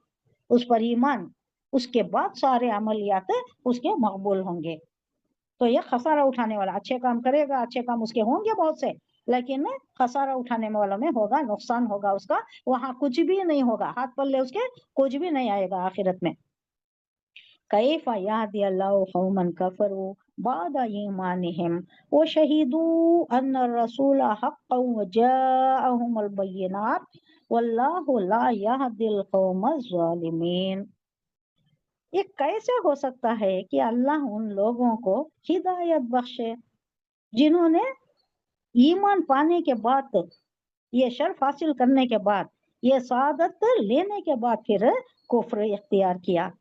उस पर ईमान, उसके बाद सारे अमलियात उसके मकबूल होंगे। तो ये खसारा उठाने वाला, अच्छे काम करेगा, अच्छे काम उसके होंगे बहुत से, लेकिन खसारा उठाने वालों में होगा, नुकसान होगा उसका, वहां कुछ भी नहीं होगा, हाथ पल्ले उसके कुछ भी नहीं आएगा आखिरत में। कैफ यहदी अल्लाहु कौमन कफरू बाद ईमानिहिम व शहीदू अन्न रसूल हक़्क़न व जाअहुमुल बय्यिनात वल्लाहु ला यहदिल कौमज़ ज़ालिमीन। ये कैसे हो सकता है कि अल्लाह उन लोगों को हिदायत बख्शे जिन्होंने ईमान पाने के बाद, ये शर्फ हासिल करने के बाद, ये सादत लेने के बाद फिर कुफ्र इख्तियार किया,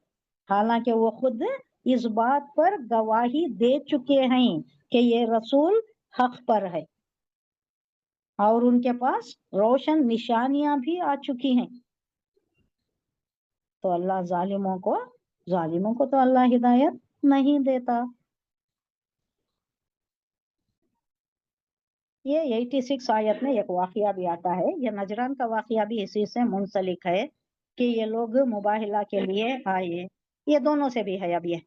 हालांकि वो खुद इस बात पर गवाही दे चुके हैं कि ये रसूल हक पर है और उनके पास रोशन निशानियां भी आ चुकी हैं। तो अल्लाह जालिमों को जालिमों को तो अल्लाह हिदायत नहीं देता। ये 86 आयत में एक वाकया भी आता है, ये नजरान का वाकया भी इसी से मुंसलिक है कि ये लोग मुबाहिला के लिए आए। ये दोनों से भी है। अब ये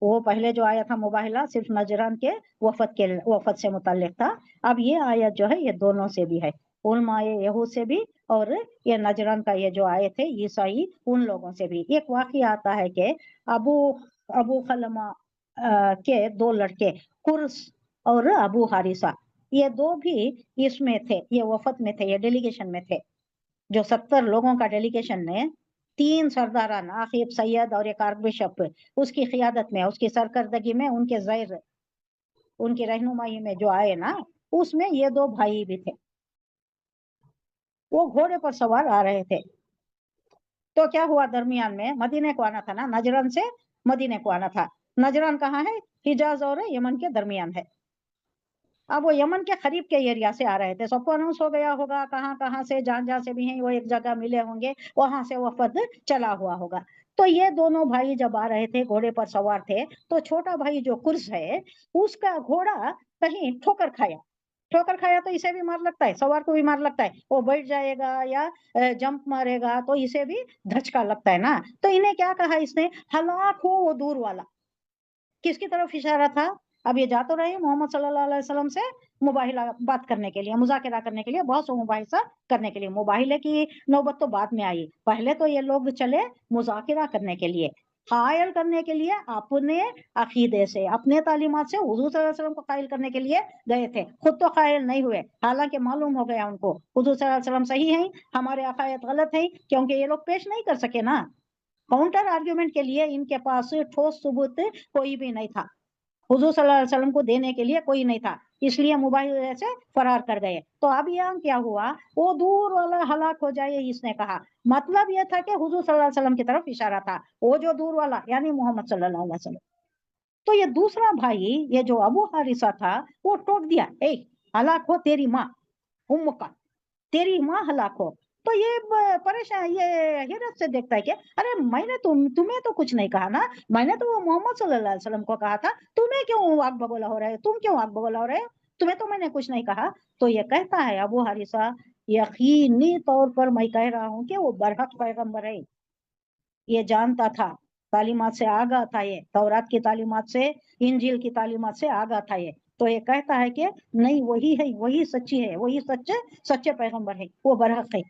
वो पहले जो आया था मुबाहिला सिर्फ नजरान के वफद से मुताल्लिक था, अब ये आयत जो है ये दोनों से भी है, उलमाए यहूद से भी और ये नजरान का ये जो आए थे ईसाई उन लोगों से भी। एक वाकया आता है कि अबू अबू खलमा के दो लड़के कुर्स और अबू हारिसा, ये दो भी इसमें थे, ये वफद में थे, ये डेलीगेशन में थे। जो 70 लोगों का डेलीगेशन ने 3 सरदारान आकिब सैयद और एक आर्कबिशप उसकी क़ियादत में, उसकी सरकर्दगी में, उनके ज़ैर उनकी रहनुमाई में जो आए ना, उसमें ये दो भाई भी थे। वो घोड़े पर सवार आ रहे थे। तो क्या हुआ, दरमियान में मदीने को आना था ना, नजरान से मदीने को आना था। नजरान कहाँ है? हिजाज और यमन के दरमियान है। अब वो यमन के करीब के एरिया से आ रहे थे, सबको अनाउंस हो गया होगा कहाँ कहाँ से, जहाँ से भी हैं वो एक जगह मिले होंगे, वहां से वफद चला हुआ होगा। तो ये दोनों भाई जब आ रहे थे, घोड़े पर सवार थे, तो छोटा भाई जो कुर्स है उसका घोड़ा कहीं ठोकर खाया। ठोकर खाया तो इसे भी मार लगता है, सवार को भी मार लगता है, वो बैठ जाएगा या जंप मारेगा तो इसे भी धचका लगता है ना। तो इन्हें क्या कहा इसने, हलाक हो वो दूर वाला। किसकी तरफ इशारा था? अब ये जा तो रहे मोहम्मद सल्लल्लाहु अलैहि वसल्लम से मुबाहिला बात करने के लिए, मुज़ाकरा करने के लिए, बहुत से मुबाहिसा करने के लिए। मुबाहिले की नौबत तो बाद में आई, पहले तो ये लोग चले मुज़ाकरा करने के लिए, कायल करने के लिए, अपने अकीदे से, अपने तालीमात से हुजूर सल्लल्लाहु अलैहि वसल्लम को कायल करने के लिए गए थे। खुद तो कायल नहीं हुए, हालांकि मालूम हो गया उनको हुजूर सल्लल्लाहु अलैहि वसल्लम सही है, हमारे अकायद गलत है, क्योंकि ये लोग पेश नहीं कर सके ना। काउंटर आर्ग्यूमेंट के लिए इनके पास ठोस सबूत कोई भी नहीं था, हुजूर सल्लल्लाहु अलैहि वसल्लम को देने के लिए कोई नहीं था, इसलिए मुबाहिले से फरार कर गए। तो अब यहाँ क्या हुआ, वो दूर वाला हलाक हो जाए इसने कहा, मतलब यह था कि हुजूर सल्लल्लाहु अलैहि वसल्लम की तरफ इशारा था, वो जो दूर वाला यानी मोहम्मद सल्लल्लाहु अलैहि वसल्लम। तो ये दूसरा भाई, ये जो अबू हारिसा था, वो टोक दिया, ए हलाक हो तेरी माँ, उम्मुका, तेरी माँ हलाक हो। तो ये परेशान, ये हैरत से देखता है कि अरे मैंने तुम्हें तो कुछ नहीं कहा ना, मैंने तो वो मोहम्मद सल्लल्लाहु अलैहि वसल्लम को कहा था, तुम्हें क्यों आग बगोला हो रहे हो, तुम क्यों आग बगोला हो रहे हो, तुम्हें तो मैंने कुछ नहीं कहा। तो ये कहता है अबू हारिसा, यकीनी तौर पर मैं कह रहा हूँ कि वो बरहक पैगंबर है, ये जानता था, तालीमात से आगा था, ये तौरात की तालीमात से, इंजील की तालीमात से आगा था ये। तो ये कहता है कि नहीं वही है, वही सच्ची है, वही सच्चे पैगंबर है, वो बरहक है।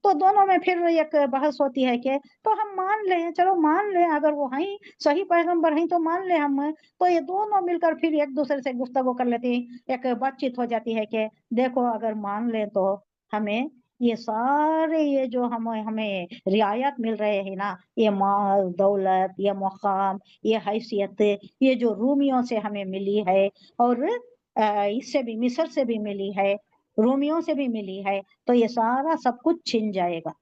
तो दोनों में फिर एक बहस होती है कि तो हम मान लें, चलो मान लें, अगर वो हैं सही पैगंबर हैं तो मान लें हम। तो ये दोनों मिलकर फिर एक दूसरे से गुफ्तगू कर लेते हैं, एक बातचीत हो जाती है कि देखो अगर मान लें तो हमें ये सारे ये जो हमें हमें रियायत मिल रहे हैं ना, ये माल दौलत, ये मुकाम, ये हैसियत, ये जो रूमियों से हमें मिली है और इससे भी मिस्र से भी मिली है, रोमियों से भी मिली है, तो ये सारा सब कुछ छिन जाएगा।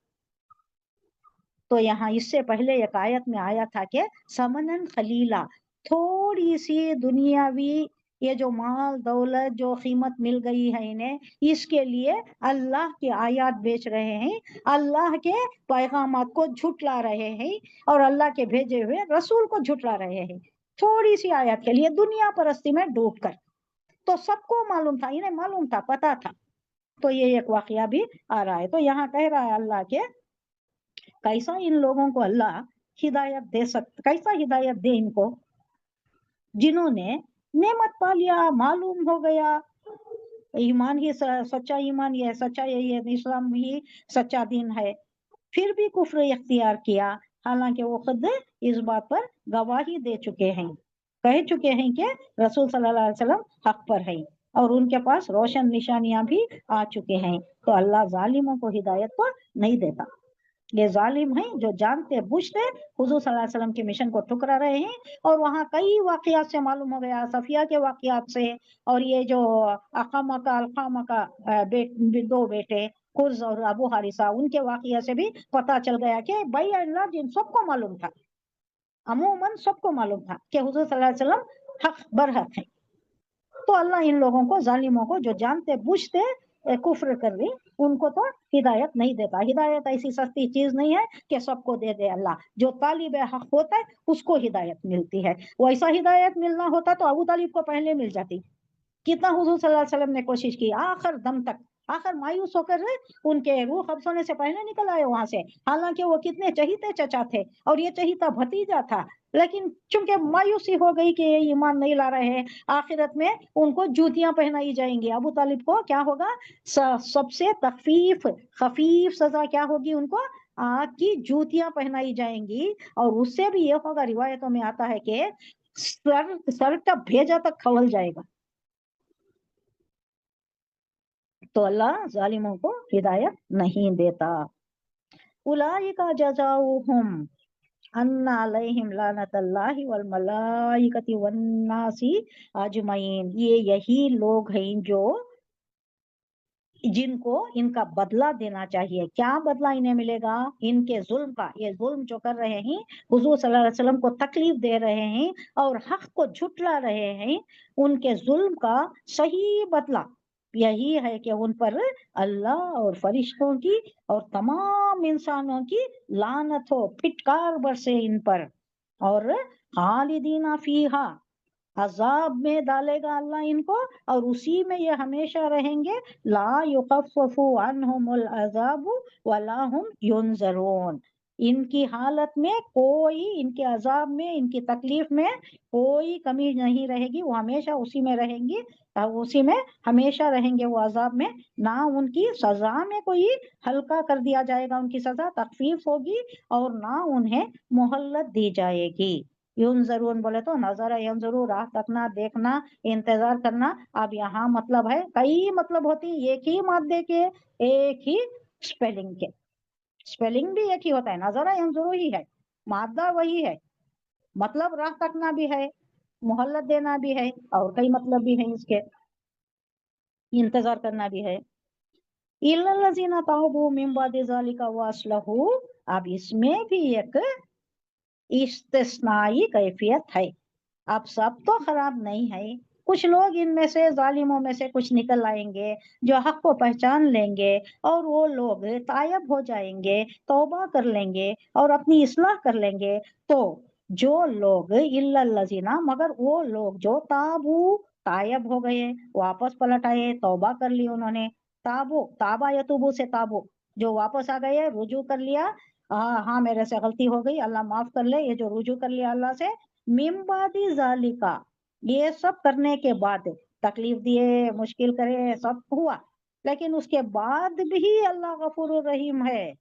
तो यहाँ इससे पहले एक आयत में आया था कि समनन खलीला, थोड़ी सी दुनियावी ये जो माल दौलत जो कीमत मिल गई है इन्हें, इसके लिए अल्लाह की आयत बेच रहे हैं, अल्लाह के पैगामात को झुटला रहे हैं और अल्लाह के भेजे हुए रसूल को झुटला रहे हैं, थोड़ी सी आयत के लिए दुनिया परस्ती में डूब कर। तो सबको मालूम था, इन्हें मालूम था, पता था। तो ये एक वाकया भी आ रहा है। तो यहाँ कह रहा है अल्लाह के कैसा इन लोगों को अल्लाह हिदायत दे सकता, कैसा हिदायत दे इनको जिन्होंने नेमत पा लिया, मालूम हो गया ईमान ही सच्चा ईमान ये सच्चा, ये इस्लाम ही सच्चा दीन है, फिर भी कुफ्र इख्तियार किया, हालांकि वो खुद इस बात पर गवाही दे चुके हैं, कह चुके हैं कि रसूल सल्लल्लाहु अलैहि वसल्लम हक पर है और उनके पास रोशन निशानियां भी आ चुके हैं। तो अल्लाह जालिमों को हिदायत तो नहीं देता। ये जालिम हैं जो जानते बूझते हुजूर सल्लल्लाहु अलैहि वसल्लम के मिशन को ठुकरा रहे हैं। और वहाँ कई वाकयात से मालूम हो गया, सफिया के वाकयात से, और ये जो अकामा का अलकामा का दो बेटे कुर्ज और अबू हारिसा, उनके वाकया से भी पता चल गया कि भाई अल्लाह जिन सबको मालूम था, अमूमन सबको मालूम था कि हुजूर सल्लल्लाहु अलैहि वसल्लम हक बरहक है। तो अल्लाह इन लोगों को, जालिमों को जो जानते बूझते कुफ्र कर रही उनको तो हिदायत नहीं देता। हिदायत ऐसी सस्ती चीज नहीं है कि सबको दे दे अल्लाह। जो तालिब हक होता है उसको हिदायत मिलती है। वैसा हिदायत मिलना होता तो अबू तालिब को पहले मिल जाती। कितना हुजूर सल्लल्लाहु अलैहि वसल्लम ने कोशिश की आखिर दम तक, आखिर मायूस होकर उनके रूह कब्ज होने से पहले निकल आए वहां से। हालांकि वो कितने चहीते चचा थे और ये चहीता भतीजा था, लेकिन चूंकि मायूसी हो गई कि ये ईमान नहीं ला रहे हैं, आखिरत में उनको जूतियां पहनाई जाएंगी। अबू तालिब को क्या होगा, सबसे खफीफ सजा क्या होगी उनको, आग की जूतियां पहनाई जाएंगी। और उससे भी ये होगा, रिवायतों में आता है कि सर का भेजा तक खवल जाएगा। तो अल्लाह जालिमों को हिदायत नहीं देता। उलाइका जज़ाउहुम अन्ना अलैहिम लानतुल्लाहि वल मलाइकति वन नासी अजमईन। ये यही लोग हैं जो जिनको इनका बदला देना चाहिए। क्या बदला इन्हें मिलेगा, इनके जुल्म का। ये जुल्म जो कर रहे हैं, हुजूर सल्लल्लाहु अलैहि वसल्लम को तकलीफ दे रहे हैं और हक को झुटला रहे हैं, उनके जुल्म का सही बदला यही है कि उन पर अल्लाह और फरिश्तों की और तमाम इंसानों की लानत हो, फिटकार बरसे इन पर। और खालिदीना फीहा, अजाब में डालेगा अल्लाह इनको और उसी में ये हमेशा रहेंगे। ला युखफ़फ़ु अन्हुमुल अज़ाबु वला हुम युनज़रून। इनकी हालत में कोई, इनके अजाब में, इनकी तकलीफ में कोई कमी नहीं रहेगी। वो हमेशा उसी में रहेंगी, उसी में हमेशा रहेंगे वो अजाब में। ना उनकी सजा में कोई हल्का कर दिया जाएगा, उनकी सजा तखफीफ होगी, और ना उन्हें मोहल्लत दी जाएगी। युनज़रून बोले तो नजर यंजुरू, राह तकना, देखना, इंतजार करना। अब यहाँ मतलब है, कई मतलब होती है एक ही मादे के, एक ही स्पेलिंग के। स्पेलिंग भी एक ही होता है, नजर यंजुरू ही है, मादा वही है, मतलब राह तकना भी है, मोहल्लत देना भी है, और कई मतलब भी है इसके, इंतजार करना भी है। इल्लल्लज़ीना ताबू मिन बादि ज़ालिका व अस्लहू। अब इसमें भी एक इस्तिस्नाई कैफियत है। अब सब तो खराब नहीं है, कुछ लोग इनमें से, जालिमों में से कुछ निकल आएंगे जो हक को पहचान लेंगे और वो लोग तायब हो जाएंगे, तौबा कर लेंगे और अपनी इस्लाह कर लेंगे। तो जो लोग इल्लल्लज़ीना, मगर वो लोग जो ताबू, तायब हो गए, वापस पलट आए, तौबा कर ली उन्होंने। ताबू, ताबा यतुबू से ताबू, जो वापस आ गए, रुजू कर लिया, हाँ मेरे से गलती हो गई, अल्लाह माफ कर ले, ये जो रुजू कर लिया अल्लाह से। मिन बादी ज़ालिका, ये सब करने के बाद, तकलीफ दिए, मुश्किल करे, सब हुआ, लेकिन उसके बाद भी अल्लाह गफूर रहीम है।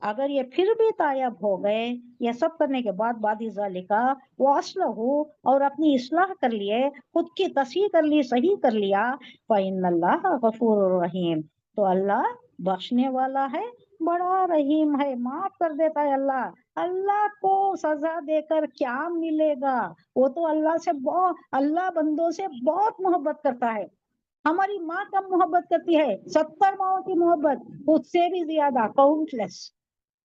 अगर ये फिर भी तायब हो गए, ये सब करने के बाद, बादी ज़ालिका वो अस्लहू, और अपनी इस्लाह कर लिए, खुद की तस्हीह कर ली, सही कर लिया, फ़इन्नल्लाह गफूर रहीम, तो अल्लाह बख्शने वाला है, बड़ा रहीम है, माफ कर देता है अल्लाह। अल्लाह को सजा देकर क्या मिलेगा, वो तो अल्लाह से बहुत, अल्लाह बंदों से बहुत मोहब्बत करता है। हमारी माँ कम मोहब्बत करती है, 70 माओं की मोहब्बत, उससे भी ज्यादा, काउंटलेस।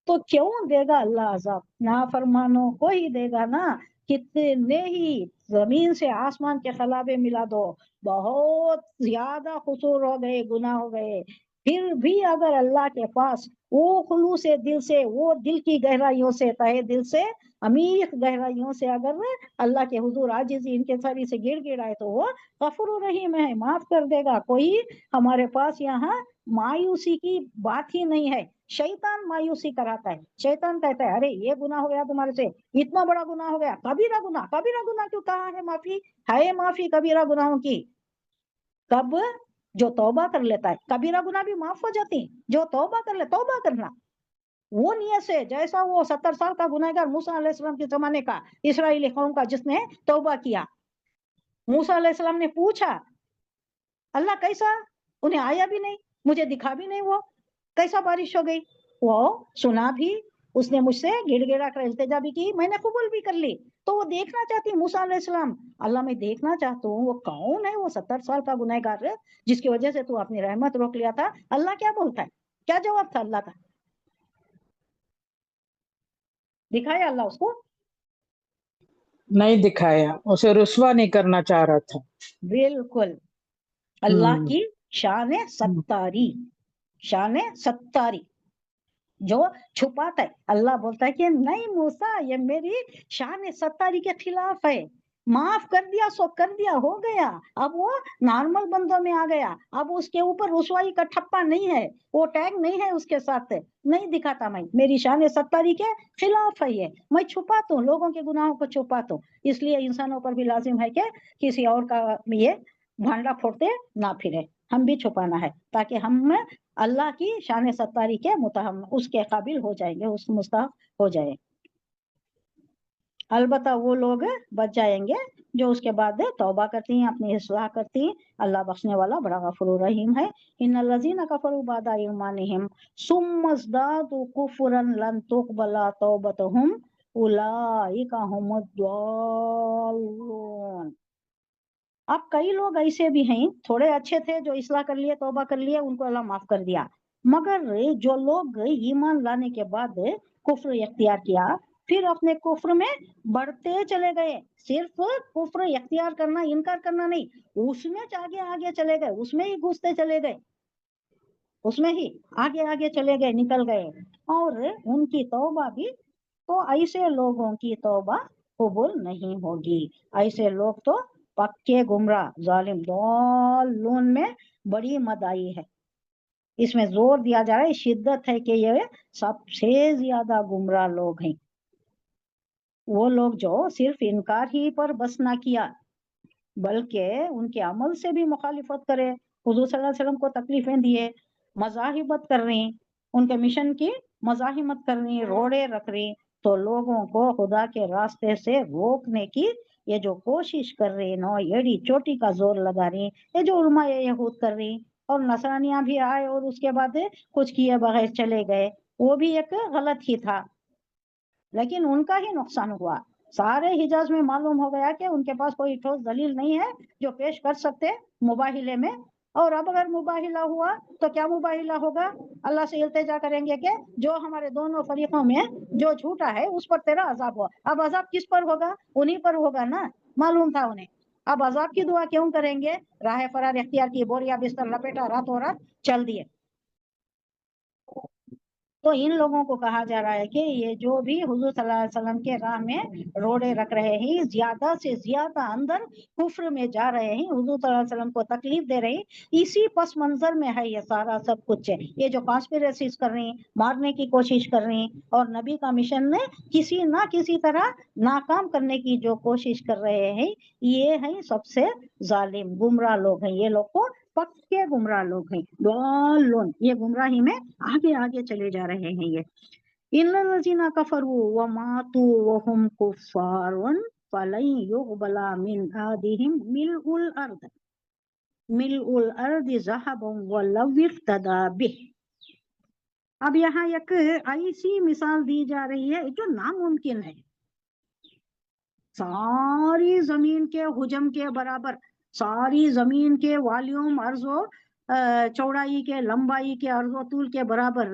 तो क्यों देगा अल्लाह अजाब, नाफरमानों को ही देगा ना। कितने ही जमीन से आसमान के खलाबे मिला दो, बहुत ज्यादा कसूर हो गए, गुनाह हो गए, फिर भी अगर अल्लाह के पास वो खुलूस से दिल से, वो दिल की गहराइयों से, तहे दिल से, अमीर गहराइयों से अगर अल्लाह के हुजूर आजिज़ी इनके सरी से गिड़ गिड़ाए, तो वो गफूर रहीम है, माफ कर देगा। कोई हमारे पास यहाँ मायूसी की बात ही नहीं है। शैतान मायूसी कराता है, शैतान कहता है अरे ये गुनाह हो गया तुम्हारे से, इतना बड़ा गुनाह हो गया, कबीरा गुनाह, कबीरा गुनाह क्यों, कहाँ है माफी, है माफी कबीरा गुनाहों की। कब, जो तौबा कर लेता है, कबीरा गुनाह भी माफ हो जाती, जो तौबा कर ले, तौबा करना वो नियत से, जैसा वो 70 साल का गुनहगार मूसा अलैहिस्सलाम के जमाने का इस्राएली कौम का, जिसने तौबा किया, मूसा अलैहिस्सलाम ने पूछा अल्लाह कैसा, उन्हें आया भी नहीं, मुझे दिखा भी नहीं, वो कैसा बारिश हो गई, वो सुना भी, उसने मुझसे गिड़गिड़ा कर इल्तिजा भी की, मैंने कबूल भी कर ली। तो वो देखना चाहती मूसा अलैहिस्सलाम, अल्लाह मैं देखना चाहता हूँ वो कौन है, वो 70 साल का गुनहगार जिसकी वजह से तू अपनी रहमत रोक लिया था। अल्लाह क्या बोलता है, क्या जवाब था अल्लाह का, दिखाया अल्लाह उसको, नहीं दिखाया, उसे रुस्वा नहीं करना चाह रहा था। बिल्कुल। अल्लाह की शान सत्तारी, शान सत्तारी, जो छुपाता है। अल्लाह बोलता है कि नहीं मूसा, ये मेरी शान सत्तारी के खिलाफ है, माफ कर दिया सो कर दिया, हो गया। अब वो नॉर्मल बंदों में आ गया, अब उसके ऊपर रुसवाई का ठप्पा नहीं है, वो टैग नहीं है उसके साथ, नहीं दिखाता। मैं मेरी शान सत्तारी के खिलाफ है ये, मैं छुपाता हूँ, लोगों के गुनाहों को छुपाता हूँ। इसलिए इंसानों पर भी लाजिम है कि किसी और का ये भांडा फोड़ते ना फिरे, हम भी छुपाना है, ताकि हम अल्लाह की शान सत्तारी के मुतहम उसके काबिल हो जाएंगे, उस मुस्तहक हो जाए। अलबत्ता वो लोग बच जाएंगे जो उसके बाद तौबा करती हैं, अपनी इस्लाह करती हैं। अल्लाह बख्शने वाला बड़ा गफूर रहीम है। इन्नल्लज़ीना कफरू बअदा ईमानिहिम सुम्मा ज़दादू कुफ्रन लन तुक़बला तौबतुहुम उलाइका हुमुद्दल्लून। अब कई लोग ऐसे भी हैं, थोड़े अच्छे थे जो इस्लाह कर लिए, तौबा कर लिए, उनको अल्लाह माफ कर दिया। मगर जो लोग ईमान लाने के बाद कुफ्र इख्तियार किया, फिर अपने कुफ्र में बढ़ते चले गए, सिर्फ कुफ्र इख्तियार करना, इनकार करना नहीं, उसमें आगे आगे चले गए, उसमें ही घुसते चले गए, उसमें ही आगे आगे चले गए, निकल गए। और उनकी तौबा भी, तो ऐसे लोगों की तौबा कबूल नहीं होगी। ऐसे लोग तो पक्के गुमराह, जालिम, दालून में बड़ी मद आई है। इसमें जोर दिया जा रहा है, शिद्दत है कि ये सबसे ज्यादा गुमराह लोग हैं। वो लोग जो सिर्फ इनकार ही पर बस ना किया, बल्कि उनके अमल से भी मुखालिफत करे, हुजूर सल्लल्लाहु अलैहि वसल्लम को तकलीफें दिए, मजाहिमत कर रही, उनके मिशन की मजाहिमत कर रही, रोड़े रख रही, तो लोगों को खुदा के रास्ते से रोकने की ये जो कोशिश कर रही नो, एड़ी चोटी का जोर लगा रही, ये जो उलमा यहूद कर रही, और नसरानियां भी आए और उसके बाद कुछ किए बगैर चले गए, वो भी एक गलत ही था, लेकिन उनका ही नुकसान हुआ। सारे हिजाज में मालूम हो गया कि उनके पास कोई ठोस दलील नहीं है जो पेश कर सकते मुबाहिले में। और अब अगर मुबाहिला हुआ तो क्या मुबाहिला होगा, अल्लाह से इल्तिजा करेंगे कि जो हमारे दोनों फरीकों में जो झूठा है उस पर तेरा अजाब हुआ। अब अजाब किस पर होगा, उन्हीं पर होगा ना, मालूम था उन्हें। अब अजाब की दुआ क्यों करेंगे, राह फरार इख्तियार की, बोरिया बिस्तर लपेटा, रातों रात चल दिए। तो इन लोगों को कहा जा रहा है कि ये जो भी हुजूर सल्लल्लाहु अलैहि वसल्लम के राह में रोड़े रख रहे हैं, ज्यादा से ज्यादा अंदर कुफ्र में जा रहे हैं, हुजूर सल्लल्लाहु अलैहि वसल्लम को तकलीफ दे रहे हैं, इसी पस मंजर में है ये सारा सब कुछ है। ये जो कॉन्स्पिरेसीज कर रही हैं, मारने की कोशिश कर रही हैं, और नबी का मिशन ने किसी ना किसी तरह नाकाम करने की जो कोशिश कर रहे हैं, ये है सबसे जालिम गुमराह लोग हैं। ये लोग को पक्के गुमराह लोग हैं, दालून, ये गुमराही में आगे आगे चले जा रहे हैं। ये इन्नल्लज़ीना कफरू व मातू व हुम कुफ्फारुन फलन युक़बला मिन अहदिहिम मिलउल अर्द ज़हबन व लव इफ्तदा बिह। अब यहाँ एक ऐसी मिसाल दी जा रही है जो नामुमकिन है, सारी जमीन के हुजम के बराबर, सारी जमीन के वॉल्यूम, अर्जो चौड़ाई के, लंबाई के, अर्जो तूल के बराबर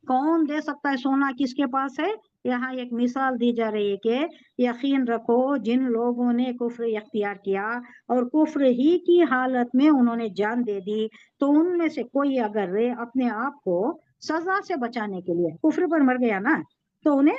कौन दे सकता है सोना, किसके पास है। यहाँ एक मिसाल दी जा रही है कि यकीन रखो जिन लोगों ने कुफ्र इख्तियार किया और कुफ्र ही की हालत में उन्होंने जान दे दी, तो उनमें से कोई अगर अपने आप को सजा से बचाने के लिए कुफ्र पर मर गया ना, तो उन्हें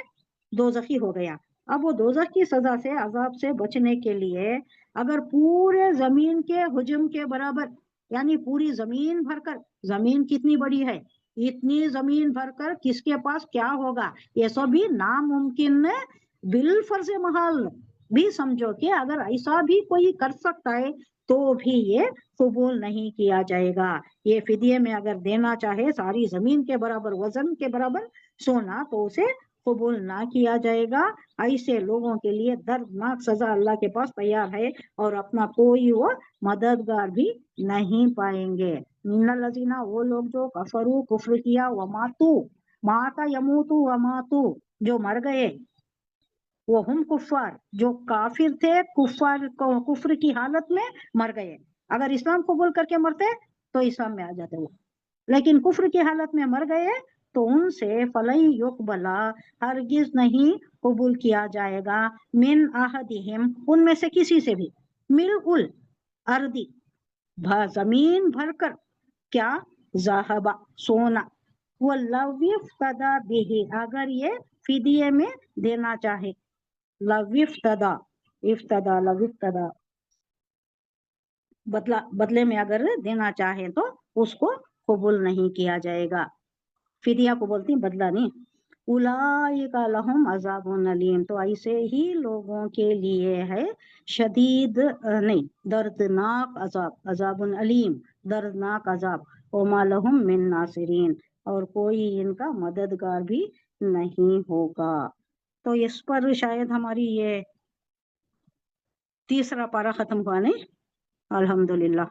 दोज़खी हो गया। अब वो दोज़ख की सजा से, अजाब से बचने के लिए अगर पूरे जमीन के हुजम के बराबर, यानी पूरी जमीन भरकर, जमीन कितनी बड़ी है, इतनी जमीन भरकर किसके पास क्या होगा, ये सब भी नामुमकिन है। बिल फर्ज महल भी समझो कि अगर ऐसा भी कोई कर सकता है तो भी ये कबूल नहीं किया जाएगा। ये फिदिये में अगर देना चाहे सारी जमीन के बराबर, वजन के बराबर सोना, तो उसे कबूल ना किया जाएगा। ऐसे लोगों के लिए दर्दनाक सजा अल्लाह के पास तैयार है, और अपना कोई वो मददगार भी नहीं पाएंगे। इन्नल्लज़ीना, वो लोग जो कफरू कुफ्र किया, व मातू, माता यमूतू व मातू, जो मर गए, वो हम कुफ्फार, जो काफिर थे, कुफ्फार कुफ्र की हालत में मर गए। अगर इस्लाम कबूल करके मरते तो इस्लाम में आ जाते वो, लेकिन कुफ्र की हालत में मर गए तो उनसे फलई युकबला, हरगिज नहीं कबूल किया जाएगा, मिन आहदिहिम, उनमें से किसी से भी, मिल उल अर्दी, जमीन भरकर, क्या, ज़ाहबा सोना, वो लव इफ्तदा बिही अगर ये फिदिये में देना चाहे, लव इफ्तदा, इफ्तदा लव इफ्तदा बदले में अगर देना चाहे तो उसको कबूल नहीं किया जाएगा। फिदिया को बोलती बदला नहीं। उलाइका लहुम अज़ाबुन अलीम, तो ऐसे ही लोगों के लिए है शदीद नहीं दर्दनाक अजाब, अजाबुन अलीम दर्दनाक अजाब, वमा लहुम मिन नासिरीन, और कोई इनका मददगार भी नहीं होगा। तो इस पर शायद हमारी ये तीसरा पारा खत्म हुआ नहीं, अल्हम्दुलिल्लाह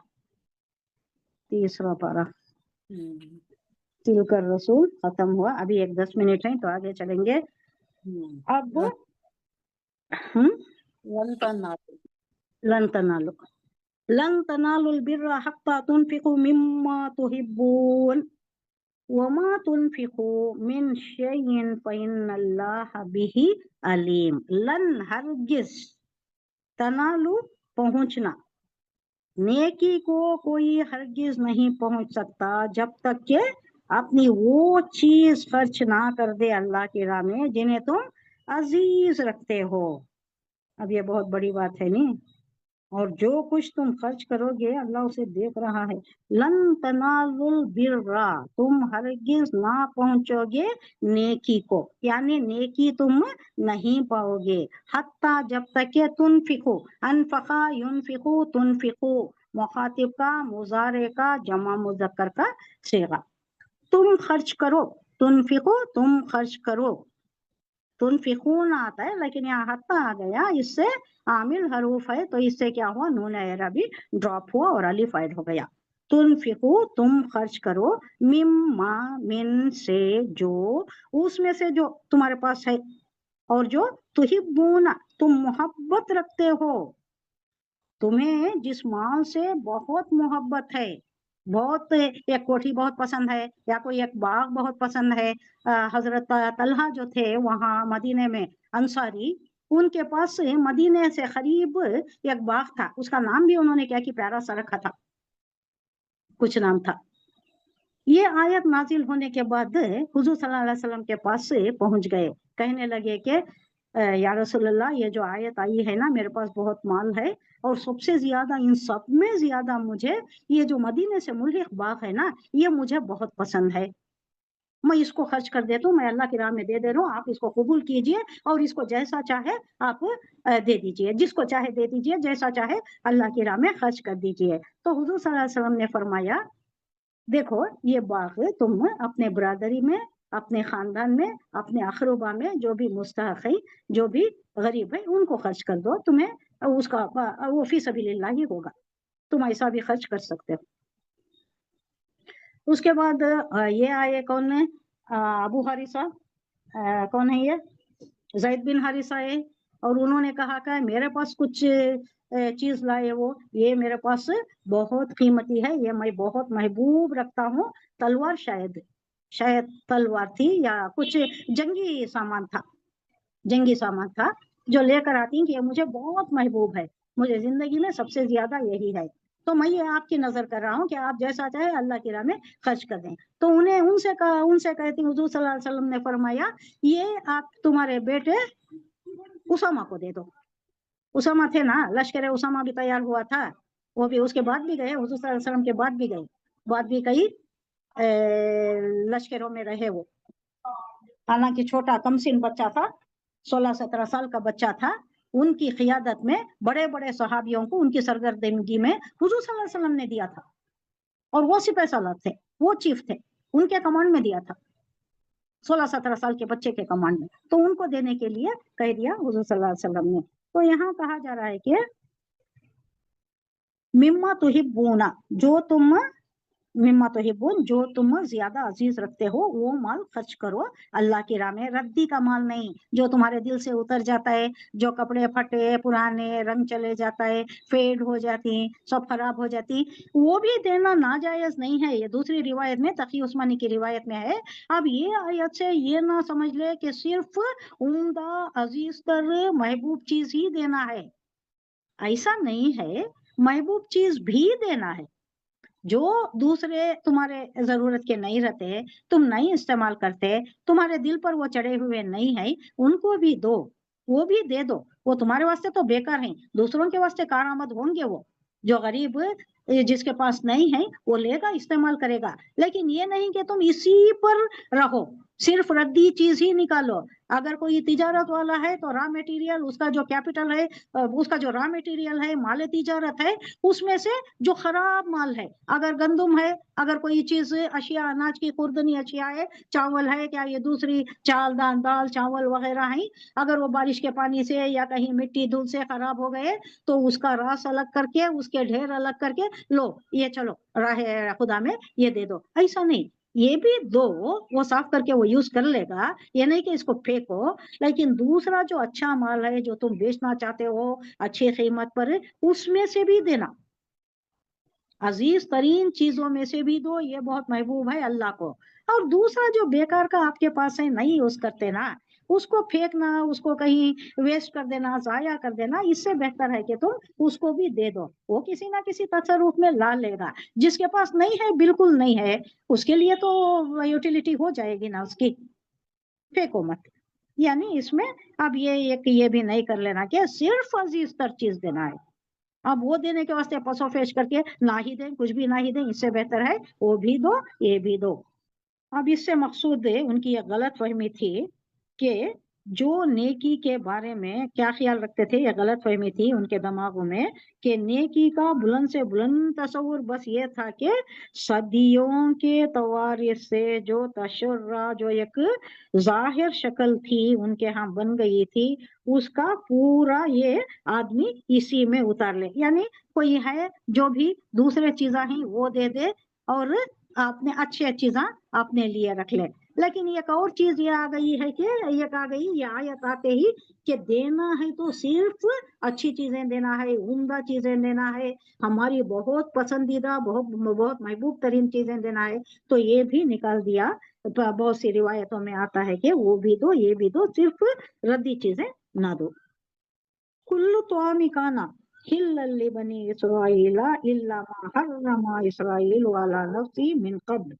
तीसरा पारा तिलकर रसूल खत्म हुआ। अभी 10 मिनट है तो आगे चलेंगे। अब लन तनालुल बिर्रा हत्ता तुनफिकू मिम्मा तुहिब्बून वमा तुनफिकू मिन शैइन फइन्नल्लाह बिही अलीम। लन हरगिज, तनालु पहुंचना, नेकी को कोई हरगिज नहीं पहुंच सकता जब तक के अपनी वो चीज खर्च ना कर दे अल्लाह की राह में जिन्हें तुम अजीज रखते हो। अब ये बहुत बड़ी बात है नहीं, और जो कुछ तुम खर्च करोगे अल्लाह उसे देख रहा है। लन तनालुल बिर्रा, तुम हरगिज ना पहुंचोगे नेकी को, यानी नेकी तुम नहीं पाओगे। हत्ता जब तक के तुनफिकू, अनफका युनफिकू तुनफिकू, मुखातिब का मुजारे का जमा मुजक्कर का सेगा। तुम खर्च करो, तुनफिकू तुम खर्च करो, तुनफिकून आता है लेकिन यहाँ हत्ता आ गया, इससे आमिल हरूफ है तो इससे क्या हुआ, नून अरबी ड्रॉप हुआ और अलिफ ऐड हो गया। तुनफिकू तुम खर्च करो, मिम्मा मिन से जो, उसमें से जो तुम्हारे पास है, और जो तुहिब्बूना तुम मोहब्बत रखते हो, तुम्हें जिस माल से बहुत मोहब्बत है, बहुत एक कोठी बहुत पसंद है या कोई एक बाग बहुत पसंद है। हजरत तलहा जो थे वहां मदीने में अंसारी, उनके पास मदीने से करीब एक बाग था, उसका नाम भी उन्होंने क्या कि प्यारा सा रखा था, कुछ नाम था। ये आयत नाजिल होने के बाद हुजूर सल्लल्लाहु अलैहि वसल्लम के पास से पहुंच गए, कहने लगे कि या रसूलल्लाह ये जो आयत आई है ना, मेरे पास बहुत माल है और सबसे ज्यादा इन सब में ज्यादा मुझे ये जो मदीने से मुल्क बाग है ना, ये मुझे बहुत पसंद है, मैं इसको खर्च कर देता हूँ, मैं अल्लाह की राह में दे रहा हूँ, आप इसको कबूल कीजिए और इसको जैसा चाहे आप दे दीजिए, जिसको चाहे दे दीजिए, जैसा चाहे अल्लाह की राह में खर्च कर दीजिए। तो हुजूर सल्लल्लाहु अलैहि वसल्लम ने फरमाया, देखो ये बाग तुम अपने बरादरी में, अपने खानदान में, अपने अखरबा में जो भी मुस्तहक है, जो भी गरीब है, उनको खर्च कर दो, तुम्हें उसका वो फी सबीलिल्लाह ही होगा, तुम ऐसा भी खर्च कर सकते हो। उसके बाद ये आए कौन है, अबू हारिसा, कौन है ये, ज़ैद बिन हारिसा है, और उन्होंने कहा कि मेरे पास कुछ चीज लाए वो, ये मेरे पास बहुत कीमती है, ये मैं बहुत महबूब रखता हूँ, तलवार, शायद तलवार थी या कुछ जंगी सामान था, जंगी सामान था जो लेकर आती कि ये मुझे बहुत महबूब है, मुझे जिंदगी में सबसे ज्यादा यही है, तो मैं ये आपकी नजर कर रहा हूँ कि आप जैसा चाहे अल्लाह की राह में खर्च कर दें। तो उन्हें उनसे कहती हुजूर सल्लल्लाहु अलैहि वसल्लम ने फरमाया, ये आप तुम्हारे बेटे उसामा को दे दो। उसामा थे ना, लश्कर उसामा भी तैयार हुआ था, वो भी उसके बाद भी गए, हुजूर सल्लल्लाहु अलैहि वसल्लम के बाद भी गए, बाद भी कई लश्करों में रहे वो, हालांकि छोटा कमसिन बच्चा था, 16-17 साल का बच्चा था, उनकी क़ियादत में बड़े बड़े सहाबियों को उनकी सरगर्दगी में हुजूर सल्लल्लाहु अलैहि वसल्लम ने दिया था, और वो सिपाह सालार थे, वो चीफ थे, उनके कमांड में दिया था, 16-17 साल के बच्चे के कमांड में, तो उनको देने के लिए कह दिया हुजूर सल्लल्लाहु अलैहि वसल्लम ने। तो यहाँ कहा जा रहा है कि मिम्मा तुहिब्बूना, जो तुम मिम्मा तुहिब्बून, जो तुम ज्यादा अजीज रखते हो वो माल खर्च करो अल्लाह की राह में, रद्दी का माल नहीं, जो तुम्हारे दिल से उतर जाता है, जो कपड़े फटे पुराने, रंग चले जाता है, फेड हो जाती, सब खराब हो जाती, वो भी देना नाजायज नहीं है। ये दूसरी रिवायत में, तकी उस्मानी की रिवायत में है। अब ये आयत से ये ना समझ ले कि सिर्फ उम्दा अजीज तर महबूब चीज ही देना है, ऐसा नहीं है, महबूब चीज भी देना है, जो दूसरे तुम्हारे जरूरत के नहीं रहते, तुम नहीं इस्तेमाल करते, तुम्हारे दिल पर वो चढ़े हुए नहीं है, उनको भी दो, वो भी दे दो। वो तुम्हारे वास्ते तो बेकार है, दूसरों के वास्ते कारआमद होंगे। वो जो गरीब जिसके पास नहीं है वो लेगा, इस्तेमाल करेगा। लेकिन ये नहीं कि तुम इसी पर रहो, सिर्फ रद्दी चीज ही निकालो। अगर कोई तिजारत वाला है तो रॉ मटेरियल, उसका जो कैपिटल है, उसका जो रॉ मटेरियल है, माल तिजारत है, उसमें से जो खराब माल है, अगर गंदुम है, अगर कोई चीज अशिया, अनाज की खुर्दनी अशिया है, चावल है, क्या ये दूसरी दाल चावल वगैरह है, अगर वो बारिश के पानी से या कहीं मिट्टी धूल से खराब हो गए तो उसका रास अलग करके, उसके ढेर अलग करके लो, ये चलो राह खुदा में ये दे दो। ऐसा नहीं, ये भी दो, वो साफ करके वो यूज कर लेगा, ये नहीं कि इसको फेंको। लेकिन दूसरा जो अच्छा माल है, जो तुम बेचना चाहते हो अच्छी कीमत पर, उसमें से भी देना। अजीज तरीन चीजों में से भी दो, ये बहुत महबूब है अल्लाह को। और दूसरा जो बेकार का आपके पास है, नहीं यूज करते ना, उसको फेंकना, उसको कहीं वेस्ट कर देना, जाया कर देना, इससे बेहतर है कि तुम उसको भी दे दो। वो किसी ना किसी तसर्रुफ में ला लेगा। जिसके पास नहीं है, बिल्कुल नहीं है, उसके लिए तो यूटिलिटी हो जाएगी ना उसकी, फेंको मत। यानी इसमें अब ये भी नहीं कर लेना कि सिर्फ अजीज तर चीज देना है। अब वो देने के वास्ते पसोफेश करके ना ही दें, कुछ भी ना ही दें, इससे बेहतर है वो भी दो, ये भी दो। अब इससे मकसूद है, उनकी ये गलत फहमी थी कि जो नेकी के बारे में क्या ख्याल रखते थे, ये गलत फहमी थी उनके दिमागों में कि नेकी का बुलंद से बुलंद तस्वुर बस ये था कि सदियों के तवारीख से जो तशर्रा, जो एक जाहिर शक्ल थी उनके यहाँ बन गई थी, उसका पूरा ये आदमी इसी में उतार ले। यानी कोई है जो भी दूसरे चीजा हैं वो दे दे और आपने अच्छी चीजा अपने लिए रख ले। लेकिन एक और चीज ये आ गई है कि ये आयत आते ही कि देना है तो सिर्फ अच्छी चीजें देना है, उम्दा चीजें देना है, हमारी बहुत पसंदीदा, बहुत बहुत महबूब तरीन चीजें देना है। तो ये भी निकाल दिया। बहुत सी रिवायतों में आता है कि वो भी दो, ये भी दो, सिर्फ रद्दी चीजें ना दो। कुल्लु तौमी काना हिल्लल बनी इसराइला इल्ला मा हर्रमा इसराइल वाला नफ्सी मिन कब्ल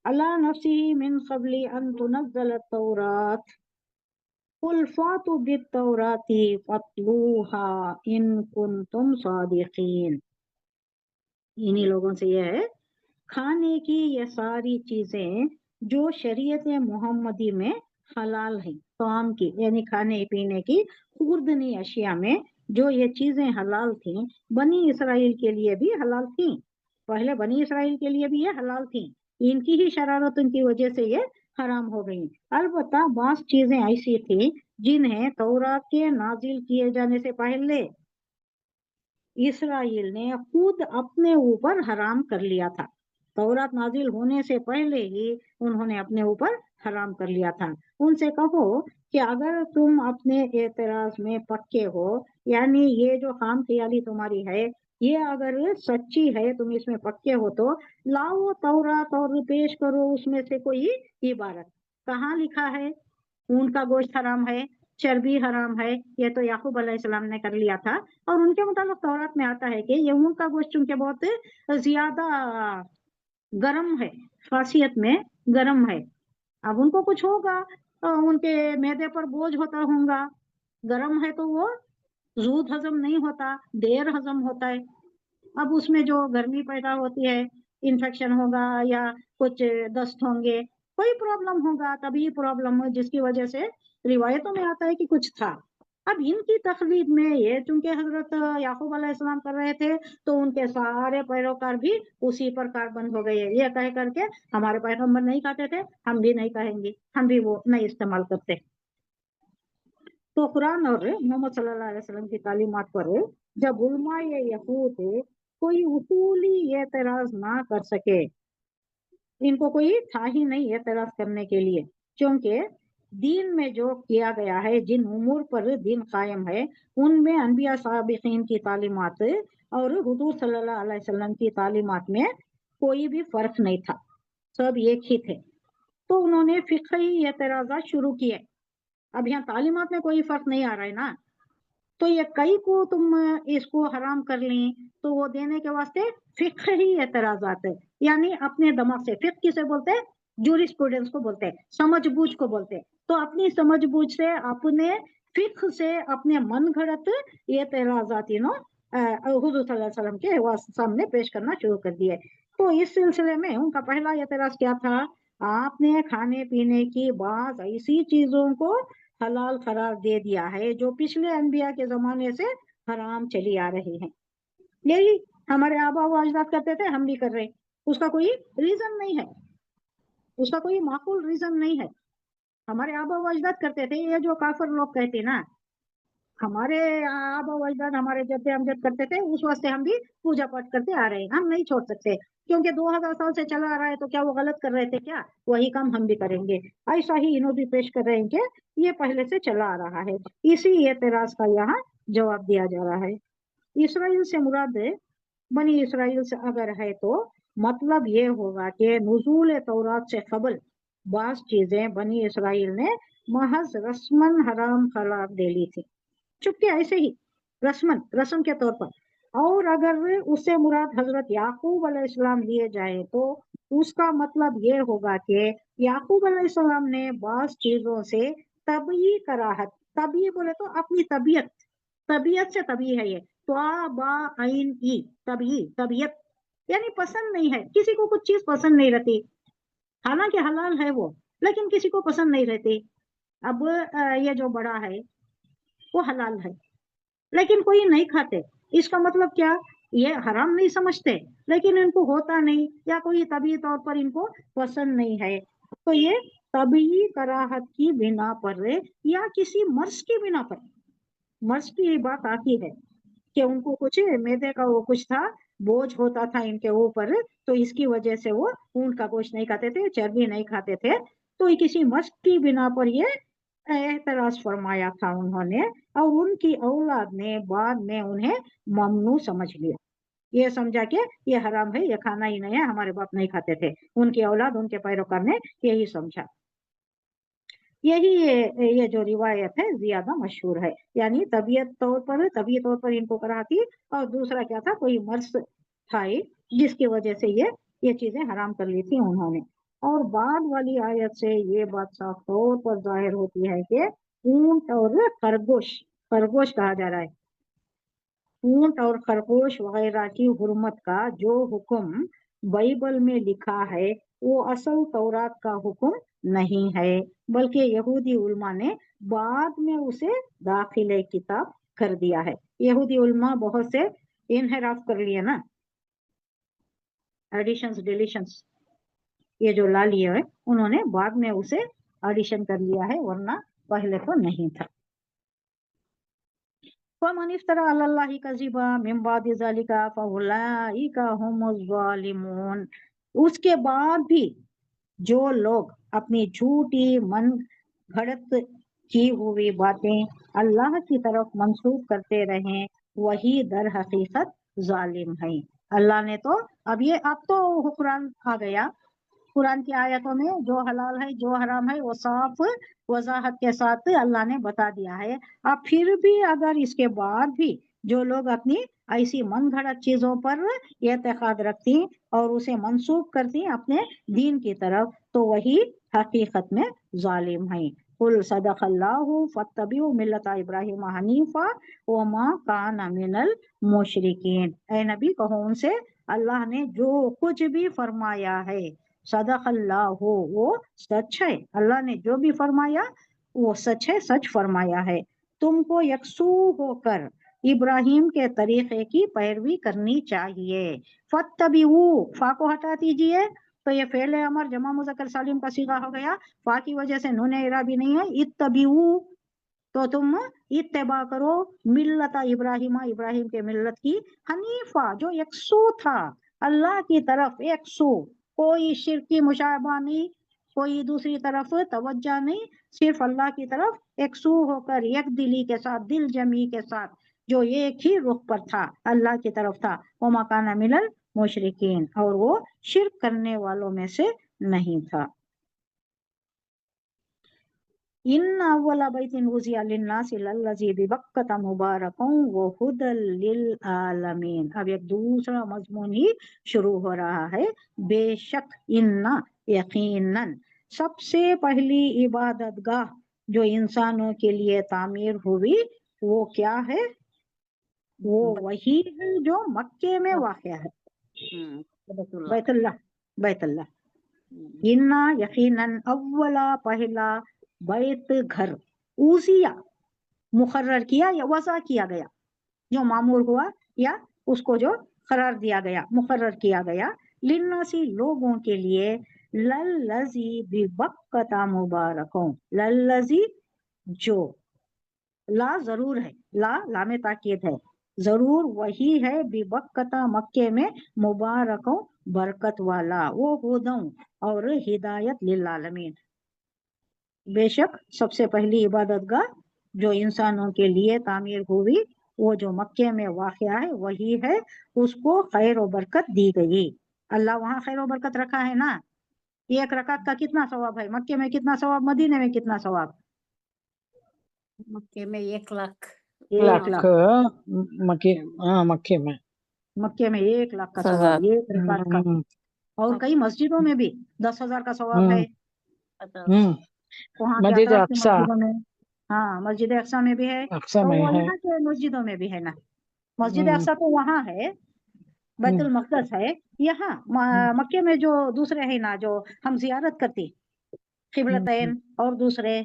अला नफ्सी मिन कब्ली अन तुनज़्ज़ल तौरात कुल फातु बित्तौराती फतलूहा इन कुंतुम सादिकीन। इन्हीं लोगों से यह है, खाने की ये सारी चीजें जो शरीयत मोहम्मदी में हलाल है, तौम की यानी खाने पीने की खुर्दनी अशिया में जो ये चीजें हलाल थी, बनी इसराइल के लिए भी हलाल थी। पहले बनी इसराइल के लिए भी ये हलाल थी, इनकी ही शरारतों की वजह से ये हराम हो गई। अलबत्ता बास चीजें ऐसी थी जिन्हें तौरात के नाजिल किए जाने से पहले इसराइल ने खुद अपने ऊपर हराम कर लिया था। तौरात नाजिल होने से पहले ही उन्होंने अपने ऊपर हराम कर लिया था। उनसे कहो कि अगर तुम अपने एतराज में पक्के हो, यानी ये जो खाम ख्याली तुम्हारी है ये अगर सच्ची है, तुम इसमें पक्के हो, तो लाओ तौरात और पेश करो उसमें से कोई इबारत। कहाँ लिखा है ऊंट का गोश्त हराम है, चर्बी हराम है? ये तो याकूब अलैहिस्सलाम ने कर लिया था। और उनके मुताबिक तौरात में आता है कि ये ऊंट का गोश्त चूंकि बहुत ज्यादा गर्म है, खासियत में गर्म है, अब उनको कुछ होगा, उनके मैदे पर बोझ होता होगा, गर्म है तो वो जूद हजम नहीं होता, देर हजम होता है। अब उसमें जो गर्मी पैदा होती है, इन्फेक्शन होगा या कुछ दस्त होंगे, कोई प्रॉब्लम होगा, तभी प्रॉब्लम हो जिसकी वजह से रिवायतों में आता है कि कुछ था। अब इनकी तकलीद में ये चूंकि हजरत याकूब अलैहिस्सलाम कर रहे थे, तो उनके सारे पैरोकार भी उसी पर कारबंद हो गए। ये कह करके हमारे पैगंबर नहीं खाते थे, हम भी नहीं कहेंगे, हम भी वो नहीं इस्तेमाल करते। तो कुरान और मोहम्मद सल्लल्लाहु अलैहि वसल्लम की तालीमात पर जब उलमाए यहूद कोई उसूली एतराज ना कर सके, इनको कोई था ही नहीं एतराज करने के लिए, क्योंकि दीन में जो किया गया है, जिन उमूर पर दीन कायम है, उनमें अनबिया साबिकीन की तालीमात और हुजूर सल्लल्लाहु अलैहि वसल्लम की तालीमात में कोई भी फर्क नहीं था, सब एक ही थे। तो उन्होंने फिक्ही एतराज़ात शुरू किए। अब यहाँ तालीमात में कोई फर्क नहीं आ रहा है ना, تو یہ کئی کو تم اس کو حرام کر لیں تو وہ دینے کے واسطے فقہی اعتراضات ہے، یعنی اپنے دماغ سے، فقہ کسے بولتے ہیں؟ جورسپروڈنس کو بولتے ہیں، سمجھ بوجھ کو بولتے ہیں، تو اپنی سمجھ بوجھ سے، اپنے فقہ سے، اپنے من گھڑت اعتراضات حضور صلی اللہ علیہ وسلم کے سامنے پیش کرنا شروع کر دیے۔ تو اس سلسلے میں ان کا پہلا اعتراض کیا تھا؟ آپ نے کھانے پینے کی بعض ایسی چیزوں کو حلال قرار دے دیا ہے جو پچھلے انبیاء کے زمانے سے حرام چلی آ رہی ہیں، یہی ہمارے آبا و اجداد کرتے تھے، ہم بھی کر رہے ہیں، اس کا کوئی ریزن نہیں ہے، اس کا کوئی معقول ریزن نہیں ہے۔ ہمارے آبا و اجداد کرتے تھے، یہ جو کافر لوگ کہتے نا ہمارے آبا و اجداد ہمارے جد امجد کرتے تھے، اس واسطے ہم بھی پوجا پاٹ کرتے آ رہے ہیں، ہم نہیں چھوڑ سکتے کیونکہ 2000 سال سے چلا آ رہا ہے، تو کیا وہ غلط کر رہے تھے؟ کیا وہی کام ہم بھی کریں گے؟ ایسا ہی انہوں بھی پیش کر رہے ہیں کہ یہ پہلے سے چلا آ رہا ہے، اسی اعتراض کا یہاں جواب دیا جا رہا ہے۔ اسرائیل سے مراد بنی اسرائیل سے اگر ہے تو مطلب یہ ہوگا کہ نزول تورات سے قبل بعض چیزیں بنی اسرائیل نے محض رسمن حرام قرار دے لی تھی، چپکے ایسے ہی رسم کے طور پر، اور اگر اس سے مراد حضرت یعقوب علیہ السلام لیے جائے تو اس کا مطلب یہ ہوگا کہ یعقوب علیہ السلام نے بعض چیزوں سے طبعی کراہت، طبعی بولے تو اپنی طبیعت سے طبعی ہے، یہ طبیعت یعنی پسند نہیں ہے، کسی کو کچھ چیز پسند نہیں رہتی، حالانکہ حلال ہے وہ، لیکن کسی کو پسند نہیں رہتی۔ اب یہ جو بڑا ہے وہ حلال ہے لیکن کوئی نہیں کھاتے، اس کا مطلب کیا؟ یہ حرام نہیں سمجھتے لیکن ان کو ہوتا نہیں، یا کوئی طبعی طور پر ان کو پسند نہیں ہے، تو یہ طبعی کراہت کی بنا پر یا کسی مرض کی بنا پر، مرض کی بات آتی ہے کہ ان کو کچھ میدے کا وہ کچھ تھا، بوجھ ہوتا تھا ان کے اوپر، تو اس کی وجہ سے وہ اونٹ کا گوشت نہیں کھاتے تھے، چربی نہیں کھاتے تھے، تو کسی مرض کی بنا پر یہ اعتراض فرمایا تھا انہوں نے، اور ان کی اولاد نے بعد میں انہیں ممنوع سمجھ لیا، یہ سمجھا کہ یہ حرام ہے، یہ کھانا ہی نہیں ہے، ہمارے باپ نہیں کھاتے تھے، ان کی اولاد، ان کے پیروکار نے یہی سمجھا۔ یہی یہ جو روایت ہے زیادہ مشہور ہے، یعنی طبی طور پر ان کو کراتی، اور دوسرا کیا تھا، کوئی مرض تھا جس کی وجہ سے یہ چیزیں حرام کر لی تھی انہوں نے۔ اور بعد والی آیت سے یہ بات صاف طور پر ظاہر ہوتی ہے کہ اونٹ اور خرگوش کہا جا رہا ہے، اونٹ اور خرگوش وغیرہ کی حرمت کا جو حکم بائبل میں لکھا ہے وہ اصل تورات کا حکم نہیں ہے، بلکہ یہودی علماء نے بعد میں اسے داخل کتاب کر دیا ہے۔ یہودی علماء بہت سے انحراف کر لیے نا، ایڈیشنز ڈیلیشنز، یہ جو لا لیے ہے انہوں نے بعد میں اسے ایڈیشن کر لیا ہے، ورنہ پہلے تو نہیں تھا۔ فَمَنِ افْتَرَىٰ عَلَى اللَّهِ كَذِبًا مِن بَعْدِ ذَلِكَ فَأُولَٰئِكَ هُمُ الظَّالِمُونَ، اس کے بعد بھی جو لوگ اپنی جھوٹی من گھڑت کی ہوئی باتیں اللہ کی طرف منسوب کرتے رہیں وہی در حقیقت ظالم ہیں۔ اللہ نے تو اب تو قرآن آ گیا، قرآن کی آیتوں میں جو حلال ہے جو حرام ہے وہ صاف وضاحت کے ساتھ اللہ نے بتا دیا ہے۔ اب پھر بھی اگر اس کے بعد بھی جو لوگ اپنی ایسی من گھڑت چیزوں پر اعتقاد رکھتی اور اسے منسوب کرتی اپنے دین کی طرف، تو وہی حقیقت میں ظالم ہیں۔ قل صدق اللہ فاتبعوا ملت ابراہیم حنیفا وما کان من المشرکین، اے نبی کہو ان سے اللہ نے جو کچھ بھی فرمایا ہے، صدق اللہ، وہ سچ ہے، اللہ نے جو بھی فرمایا وہ سچ ہے، سچ فرمایا ہے، تم کو یکسو ہو کر ابراہیم کے طریقے کی پیروی کرنی چاہیے۔ فاتبعوا، فا کو ہٹا دیجیے تو یہ فعل امر جمع مذکر سالم کا صیغہ ہو گیا، فا کی وجہ سے نون اعرابی نہیں ہے، اتبعوا، تو تم اتباع کرو ملت ابراہیم، ابراہیم کے ملت کی، حنیفہ جو یکسو تھا اللہ کی طرف، یکسو، کوئی شرک کی مشابہ نہیں، کوئی دوسری طرف توجہ نہیں، صرف اللہ کی طرف یکسو ہو کر یک دلی کے ساتھ، دل جمی کے ساتھ، جو ایک ہی رخ پر تھا، اللہ کی طرف تھا۔ وما کان من المشرکین، اور وہ شرک کرنے والوں میں سے نہیں تھا۔ इन अव्वला बैतिन वुज़िया लिन्नासि लल्लज़ी बिबक्कता मुबारकन व हुदल लिल आलमीन। अब एक दूसरा मजमून ही शुरू हो रहा है। बेशक, इन्ना, यकीनन, सबसे पहली इबादतगाह जो इंसानों के लिए तामीर हुई वो क्या है? वो वही है जो मक्के में वाक़या है, बैतुल्लाह, बैतुल्लाह। इन्ना, यकीनन, अव्वला, पहला, बैत, घर, उसिया, मुकर्रर किया या वज़ा किया गया, जो मामूर हुआ या उसको जो करार दिया गया, मुकर्रर किया गया, लिन्नासी, लोगों के लिए, लल्लज़ी बिबक्कता मुबारकों, लल्लज़ी, जो, ला जरूर है, लामे ताकीद है, जरूर वही है, बिबक्कता, मक्के में, मुबारकों, बरकत वाला, वो हुदों, और हिदायत लिल आलमीन। बेशक सबसे पहली इबादतगाह जो इंसानों के लिए तामीर हुई वो जो मक्के में वाक़या है वही है, उसको खैर और बरकत दी गई। अल्लाह वहाँ खैर और बरकत रखा है ना। एक रकात का कितना सवाब है? मक्के में कितना सवाब, मदीने में कितना सवाब? मक्के में 1 लाख। 1 लाख लाख। मक्के, हाँ मक्के में मक्के में 1 लाख का सवाब, हजार। एक रकात का। और कई मस्जिदों में भी 10,000 का सवाब है। वहाँ के मस्जिद अतराफ की अक्सा, मस्जिदों में, हाँ, मस्जिद अक्सा में भी है, अक्सा तो में वो है। यहाँ के मस्जिदों में भी है ना। मस्जिद हम्म, अक्सा तो वहाँ है, बैतुल मक़दस है। यहाँ मक्के में जो दूसरे है ना, जो हम जियारत करते, क़िबलतैन और दूसरे,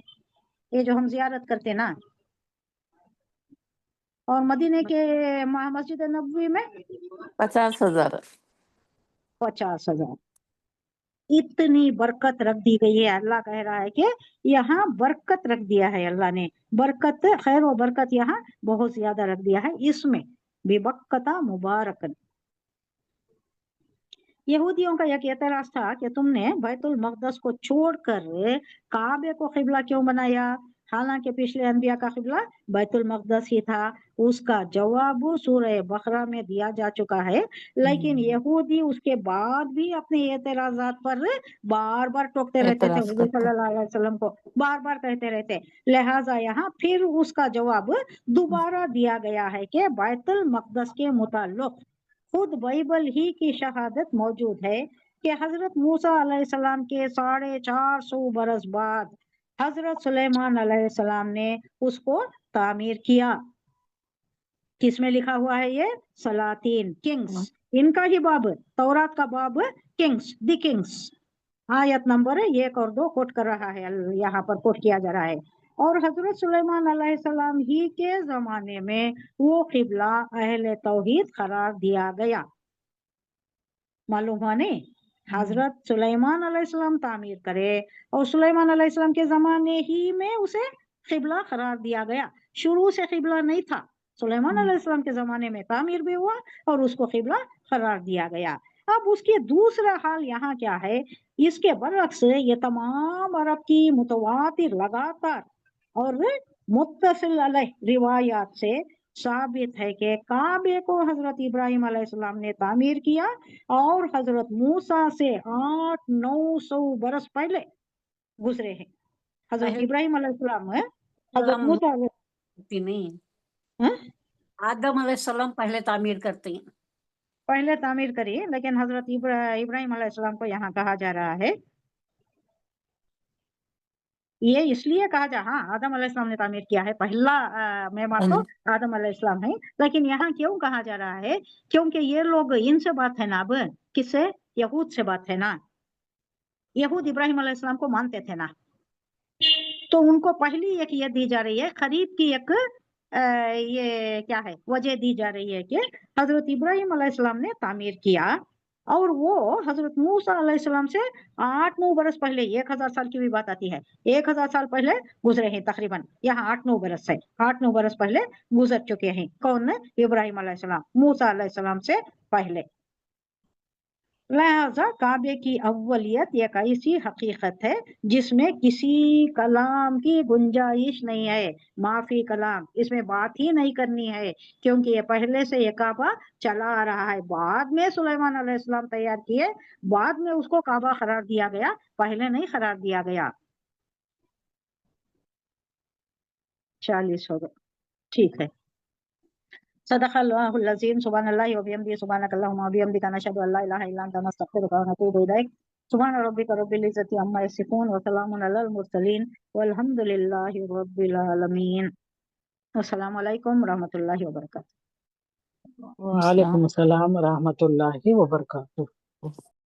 ये जो हम जियारत करते ना, और मदीने के मस्जिद नबवी में 50,000। 50,000। इतनी बरकत रख दी गई है। अल्लाह कह रहा है कि यहाँ बरकत रख दिया है अल्लाह ने, बरकत, खैर और बरकत यहाँ बहुत ज्यादा रख दिया है इसमें, बेबक्कता मुबारकन। यहूदियों का एक एतराज था कि तुमने बैतुल मक़दस को छोड़कर काबे को क़िबला क्यों बनाया, हालांकि पिछले अनबिया का क़िबला बैतुल मक़दस ही था। उसका जवाब सूरह बकरा में दिया जा चुका है, लेकिन यहूदी उसके बाद भी अपने एतराज़ात पर बार बार टोकते रहते थे, एतराज हुज़ूर करते। सल्लल्लाहु अलैहि वसल्लम को बार बार कहते रहते। लिहाजा यहाँ फिर उसका जवाब दोबारा दिया गया है कि बैतुल मक़दस के मुताल्लिक़ खुद बाइबल ही की शहादत मौजूद है कि हजरत मूसा अलैहिस्सलाम के 450 बरस बाद हजरत सुलेमान अलैहिस्सलाम ने उसको तामीर किया। किसमें लिखा हुआ है ये? सलातीन, किंग्स, इनका ही बाब, तौरात का बाब, किंग्स, द किंग्स, आयत नंबर 1 और 2 कोट कर रहा है, यहाँ पर कोट किया जा रहा है। और हजरत सुलेमान अलैहिस्सलाम ही के जमाने में वो क़िबला अहले तौहीद करार दिया गया। मालूम हुआ नहीं? हजरत सुलेमान अलैहिस्सलाम तामीर करे और सुलेमान अलैहिस्सलाम के जमाने ही में उसे क़िबला करार दिया गया। शुरू से क़िबला नहीं था, सुलेमान अलैहिस्सलाम के जमाने में तामीर भी हुआ और उसको क़िबला करार दिया गया। अब उसके दूसरा हाल यहाँ क्या है? इसके बरअक्स ये तमाम अरब की मुतवातिर, लगातार और मुत्तसिल अलैह रिवायात से साबित है कि काबे को हजरत इब्राहिम अलैहिस्सलाम ने तामीर किया और हजरत मूसा से 800-900 बरस पहले गुजरे हैं। हजरत पहले इब्राहिम अलैहिस्सलाम है, हजरत सलाम मूसा होती नहीं, हैं? आदम अलैहिस्सलाम पहले तामीर करते हैं। पहले तामीर करी, लेकिन हजरत इब्राहिम अलैहिस्सलाम को यहाँ कहा जा रहा है, ये इसलिए कहा जा, हाँ, आदम अलैहिस्सलाम ने तामीर किया है, पहला मेहमान तो आदम अलैहिस्सलाम है, लेकिन यहाँ क्यों कहा जा रहा है? क्योंकि ये लोग, इनसे बात है ना, अब किससे? यहूद से बात है ना। यहूद इब्राहिम अलैहिस्सलाम को मानते थे ना, तो उनको पहली एक ये दी जा रही है, खरीद की एक ये क्या है, वजह दी जा रही है कि हजरत इब्राहिम अलैहिस्सलाम ने तामीर किया और वो हजरत मूसा अलैहिस्सलाम से 8-9 बरस पहले, 1000 साल की भी बात आती है, 1000 साल पहले गुजरे हैं तकरीबन। यहाँ 8-9 बरस है, 8-9 बरस पहले गुजर चुके हैं। कौन? इब्राहिम अलैहिस्सलाम, मूसा अलैहिस्सलाम से पहले। लिहाजा काबे की अव्वलियत एक ऐसी हकीकत है जिसमें किसी कलाम की गुंजाइश नहीं है, माफी कलाम, इसमें बात ही नहीं करनी है, क्योंकि ये पहले से ये काबा चला आ रहा है। बाद में सुलेमान अलैहिस्सलाम तैयार किए, बाद में उसको काबा करार दिया गया, पहले नहीं करार दिया गया। 40 हो गए। ठीक है। सदक़ल्लाहुल अज़ीम। सुब्हानल्लाहि व बिहम्दिही सुब्हानकल्लाहुम्मा व बिहम्दिका नशहदु अल्ला इलाहा इल्ला अंता नस्तग़फिरुका व नतूबु इलैक। सुब्हान रब्बिका रब्बिल इज़्ज़ति अम्मा यसिफून व सलामुन अलल मुरसलीन वल्हम्दुलिल्लाहि रब्बिल आलमीन। अस्सलामु अलैकुम रहमतुल्लाहि व बरकातहू। वालेकुम अस्सलाम रहमतुल्लाहि व बरकातुहू।